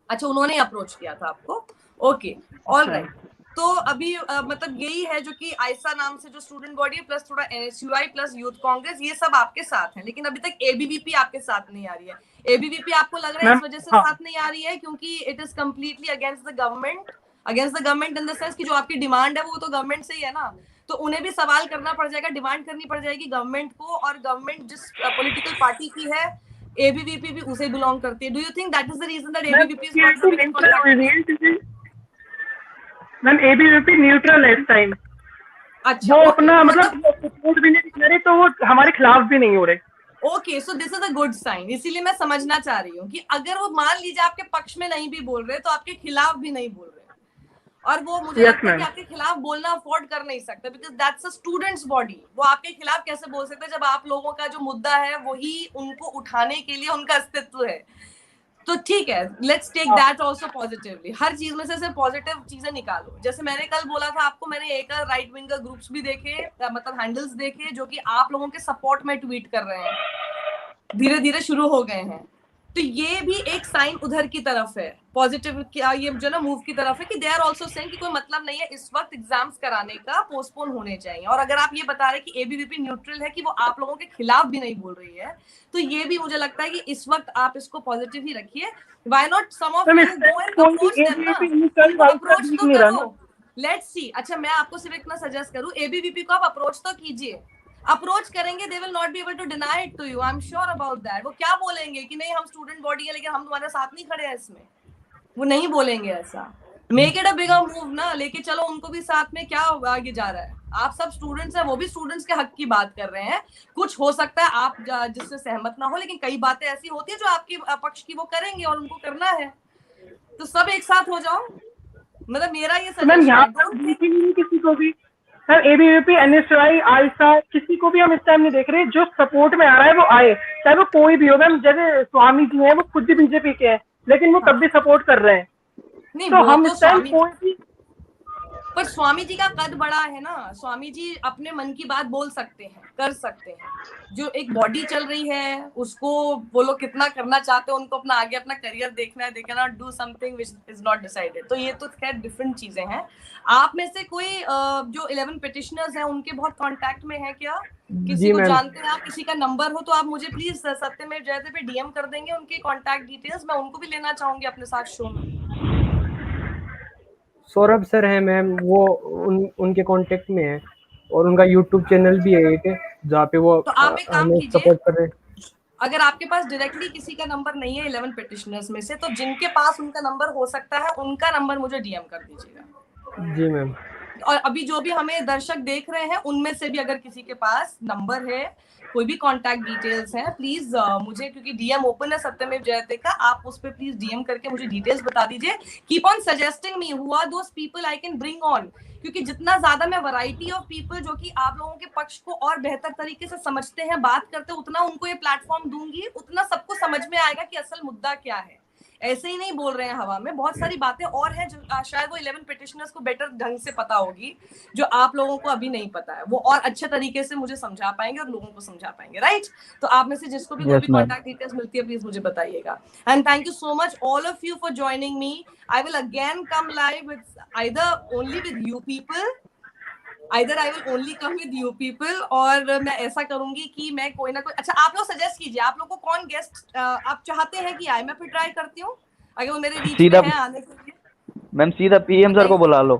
अच्छा, उन्होंने अप्रोच किया था आपको। Okay, alright. तो अभी मतलब यही है जो कि आयशा नाम से जो स्टूडेंट बॉडी प्लस थोड़ा NSUI प्लस यूथ कांग्रेस, ये सब आपके साथ हैं, लेकिन अभी तक ABVP आपके साथ नहीं आ रही है। ABVP आपको लग रहा है इस वजह से साथ नहीं आ रही है क्योंकि it is completely against the government in the sense कि जो आपकी डिमांड है वो तो गवर्नमेंट से ही है ना, तो उन्हें भी सवाल करना पड़ जाएगा, डिमांड करनी पड़ जाएगी गवर्नमेंट को, और गवर्नमेंट जिस पॉलिटिकल पार्टी की है ABVP भी उसे बिलोंग करती है। Do you think that is the reason that ABVP is not? Ma'am ABVP neutral है इस टाइम। अच्छा, वो अपना मतलब सपोर्ट भी नहीं कर रहे, तो वो हमारे खिलाफ भी नहीं हो रहे। Okay, so this is a good sign. इसीलिए मैं समझना चाह रही हूँ कि अगर वो मान लीजिए आपके पक्ष में नहीं भी बोल रहे तो आपके खिलाफ भी नहीं बोल रहे, और वो मुझे लगता है कि आपके खिलाफ बोलना अफोर्ड कर नहीं सकते because that's a students body. वो आपके खिलाफ कैसे बोल सकते हैं जब आप लोगों का जो मुद्दा है वही उनको उठाने के लिए उनका अस्तित्व है? तो ठीक है, let's take that also positively. हर चीज में से सिर्फ पॉजिटिव चीजें निकालो। जैसे मैंने कल बोला था आपको, मैंने एक राइट विंगर ग्रुप्स भी देखे, मतलब हैंडल्स देखे जो कि आप लोगों के सपोर्ट में ट्वीट कर रहे हैं, धीरे धीरे शुरू हो गए हैं। तो ये भी एक साइन उधर की तरफ है, पॉजिटिव ये जो ना मूव की तरफ है कि दे आर आल्सो सेइंग कि कोई मतलब नहीं है इस वक्त एग्जाम्स कराने का, पोस्टपोन होने चाहिए। और अगर आप ये बता रहे कि ABVP न्यूट्रल है, कि वो आप लोगों के खिलाफ भी नहीं बोल रही है, तो ये भी मुझे लगता है कि इस वक्त आप इसको पॉजिटिव ही रखिए। Why not some of you go and approach them ना, अप्रोच तो करो, लेट्स सी। अच्छा, मैं आपको सिर्फ इतना सजेस्ट करूं, ABVP को आप अप्रोच तो कीजिए। अप्रोच करेंगे, they will not be able to deny it to you, I am sure about that. वो क्या बोलेंगे कि नहीं हम स्टूडेंट बॉडी है लेकिन हम तुम्हारे साथ नहीं खड़े हैं इसमें, वो नहीं बोलेंगे ऐसा। Make it a bigger move ना, लेके चलो उनको भी साथ में, क्या आगे जा रहा है? आप सब स्टूडेंट्स हैं, वो भी स्टूडेंट्स के हक की बात कर रहे हैं। कुछ हो सकता है आप जिससे सहमत ना हो, लेकिन कई बातें ऐसी होती है जो आपके पक्ष की वो करेंगे और उनको करना है, तो सब एक साथ हो जाओ। मतलब मेरा ये सजेशन है, किसी को भी सर ABVP NSUI आयशा किसी को भी हम इस टाइम नहीं देख रहे, जो सपोर्ट में आ रहा है वो आए, चाहे वो कोई भी हो। मैम जैसे स्वामी जी हैं, वो खुद भी BJP के हैं, लेकिन वो तब भी सपोर्ट कर रहे हैं। नहीं, तो हम इस टाइम कोई भी, पर स्वामी जी का कद बड़ा है ना, स्वामी जी अपने मन की बात बोल सकते हैं, कर सकते हैं। जो एक बॉडी चल रही है उसको वो लोग कितना करना चाहते हैं, उनको अपना आगे अपना करियर देखना है, they can not do something which is not decided. तो ये तो खैर डिफरेंट चीजें हैं। आप में से कोई जो 11 पिटिशनर्स हैं उनके बहुत कांटेक्ट में है क्या? किसी को जानते हैं आप, किसी का नंबर हो तो आप मुझे प्लीज सत्यमेव जयते पे DM कर देंगे उनके कांटेक्ट डिटेल्स, मैं उनको भी लेना चाहूंगी अपने साथ शो में। सौरभ सर है मैम, वो उनके कांटेक्ट में है, और उनका YouTube चैनल भी है एक, जहाँ पे वो तो आप एक काम कीजिए, सपोर्ट कर रहे हैं। अगर आपके पास डायरेक्टली किसी का नंबर नहीं है 11 पिटिशनर्स में से, तो जिनके पास उनका नंबर हो सकता है उनका नंबर मुझे DM कर दीजिएगा। जी मैम। और अभी जो भी हमें दर्शक देख रहे हैं उनमें से भी अगर किसी के पास नंबर है, कोई भी कांटेक्ट डिटेल्स हैं, प्लीज मुझे, क्योंकि डीएम ओपन है सत्यमेव जयते का, आप उस पर प्लीज डीएम करके मुझे डिटेल्स बता दीजिए। Keep on suggesting me who are those people I can bring on, क्योंकि जितना ज्यादा मैं वैरायटी ऑफ पीपल जो कि आप लोगों के पक्ष को और बेहतर तरीके से समझते हैं, बात करते हैं, उतना उनको ये प्लेटफॉर्म दूंगी, उतना सबको समझ में आएगा कि असल मुद्दा क्या है। ऐसे ही नहीं बोल रहे हैं हवा में, बहुत सारी बातें और हैं जो शायद वो 11 पिटिशनर्स को बेटर ढंग से पता होगी, जो आप लोगों को अभी नहीं पता है, वो और अच्छे तरीके से मुझे समझा पाएंगे और लोगों को समझा पाएंगे, राइट? तो आप में से जिसको भी कोई भी कॉन्टैक्ट डिटेल्स मिलती है प्लीज मुझे बताइएगा। And thank you so much all of you for joining me. I will again come live with either only with you people, either I will only come with you people, और मैं ऐसा करूंगी कि मैं कोई ना कोई, अच्छा आप लोग सजेस्ट कीजिए आप लोग को कौन गेस्ट आप चाहते हैं कि आए, मैं फिर ट्राई करती हूँ अगर वो मेरे रीच में है आने के लिए। मैम सीधा पीएम सर को बुला लो।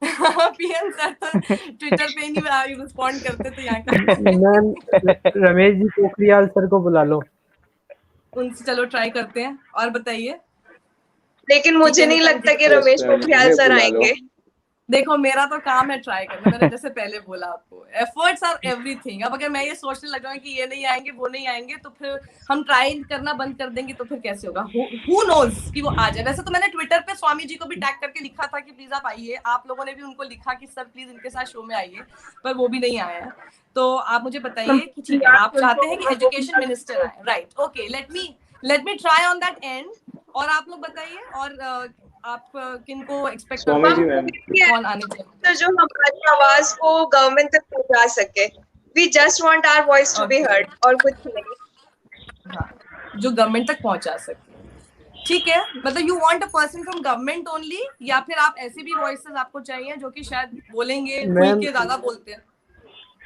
पीएम सर तो ट्विटर पे ही नहीं रिस्पॉन्ड करते, तो यहाँ का मैम रमेश जी पोखरियाल सर को बुला लो, उनसे चलो ट्राई करते हैं। और बताइए। लेकिन मुझे नहीं लगता कि रमेश पोखरियाल सर आएंगे। देखो मेरा तो काम है ट्राई करना, मैंने जैसे पहले बोला आपको, एफर्ट्स आर एवरीथिंग। अब अगर मैं ये सोचने लग जाऊँ कि ये नहीं आएंगे वो नहीं आएंगे तो फिर हम ट्राई करना बंद कर देंगे, तो फिर कैसे होगा? हु नोज कि वो आ जाए। वैसे तो मैंने ट्विटर पे स्वामी जी को भी टैग करके लिखा था कि प्लीज आप आइए, आप लोगों ने भी उनको लिखा कि सर प्लीज इनके साथ शो में आइए, पर वो भी नहीं आया है। तो आप मुझे बताइए कि ठीक है आप चाहते हैं कि एजुकेशन मिनिस्टर आए, right? Okay, let me try on that and. और आप लोग बताइए, और आप किनको एक्सपेक्ट करते हैं कौन आने चाहिए, तो जो हमारी आवाज को गवर्नमेंट तक पहुंचा सके। We just want our voice to be heard, और कुछ नहीं। हाँ, जो गवर्नमेंट तक पहुंचा सके। ठीक है, मतलब you want a person from government only, या फिर आप ऐसे भी वॉइसेस आपको चाहिए जो कि शायद बोलेंगे, खुल के ज्यादा बोलते हैं?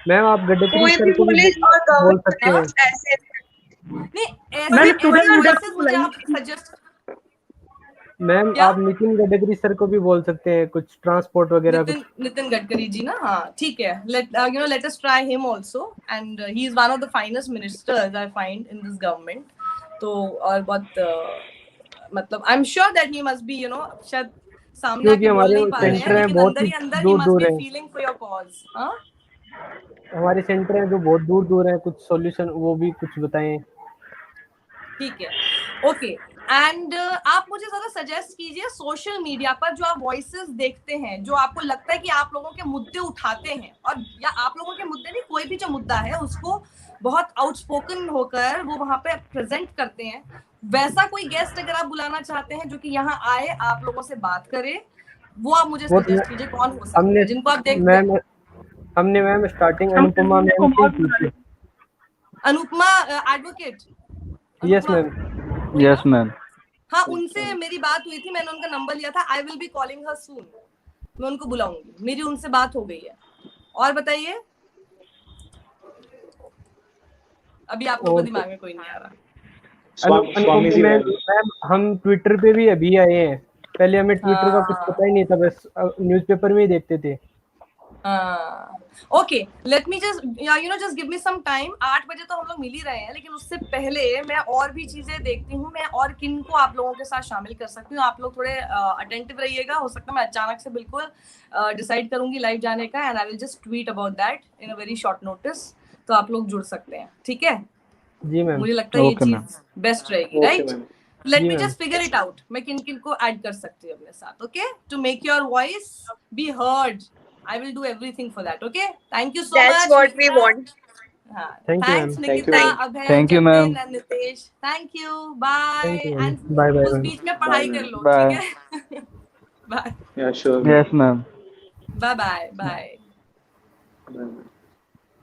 मैम आप गडकरी सर को भी बोल सकते हैं। नहीं ऐसे वॉइसेस मुझे आप सजेस्ट। मैम आप नितिन गडकरी सर को भी बोल सकते हैं, कुछ ट्रांसपोर्ट वगैरह। नितिन गडकरी जी ना, हाँ ठीक है, let us try him also, and he is one of the finest ministers I find in this government। तो और बहुत मतलब I'm sure that he must be शायद सामने आके बोल नहीं पा रहे हैं, लेकिन अंदर ही अंदर he must be feeling for your cause। हाँ, हमारे सेंटर हैं जो बहुत दूर दूर हैं, कुछ सॉल्यूशन वो भी कुछ बताएं। ठीक है, ओके। एंड आप मुझे जरा सजेस्ट कीजिए सोशल मीडिया पर जो आप वॉइसेस देखते हैं, जो आपको लगता है कि आप लोगों के मुद्दे उठाते हैं, और या आप लोगों के मुद्दे नहीं, कोई भी जो मुद्दा है उसको बहुत आउटस्पोकन होकर वो वहां पे प्रेजेंट करते हैं, वैसा कोई गेस्ट अगर आप बुलाना चाहते हैं जो कि यहाँ आए आप लोगों से बात करे, वो आप मुझे सजेस्ट कीजिए कौन हो सकता है जिनको आप देखते हैं। हमने मैम स्टार्टिंग अनुपमा मैम की थी। Anupama advocate? Yes ma'am, yes ma'am. हाँ, उनसे मेरी बात हुई थी, मैंने उनका नंबर लिया था। I will be calling her soon, मैं उनको बुलाऊंगी, मेरी उनसे बात हो गई है। और बताइए, अभी आप लोगों को दिमाग में कोई नहीं आ रहा? मैम हम ट्विटर पे भी अभी आए हैं, पहले हमें ट्विटर का कुछ पता ही नहीं था, बस न्यूज़पेपर में ही देखते थे। Okay, let me just just give me some time. 8 बजे तो हम लोग मिल ही रहे हैं, लेकिन उससे पहले मैं और भी चीजें देखती हूँ, मैं और किन को आप लोगों के साथ शामिल कर सकती हूँ। आप लोग थोड़े अटेंटिव रहिएगा, हो सकता है मैं अचानक से बिल्कुल डिसाइड करूंगी लाइव जाने का, and I will just tweet about that in a very short notice, तो आप लोग जुड़ सकते हैं। ठीक है जी मैम, मुझे लगता है ये चीज बेस्ट रहेगी, right? Late me just figure it out, मैं किन किन को ऐड कर सकती हूँ अपने साथ। Okay, to make your voice be heard, I will do everything for that. Okay, thank you so much. That's what we want. Thanks Nikita, Abhay, thank you ma'am, and Nitesh. Thank you. Bye. And bye bye। उस बीच में पढ़ाई कर लो, ठीक है? Bye. Yeah, sure. Yes ma'am. Bye bye. Bye. Bye.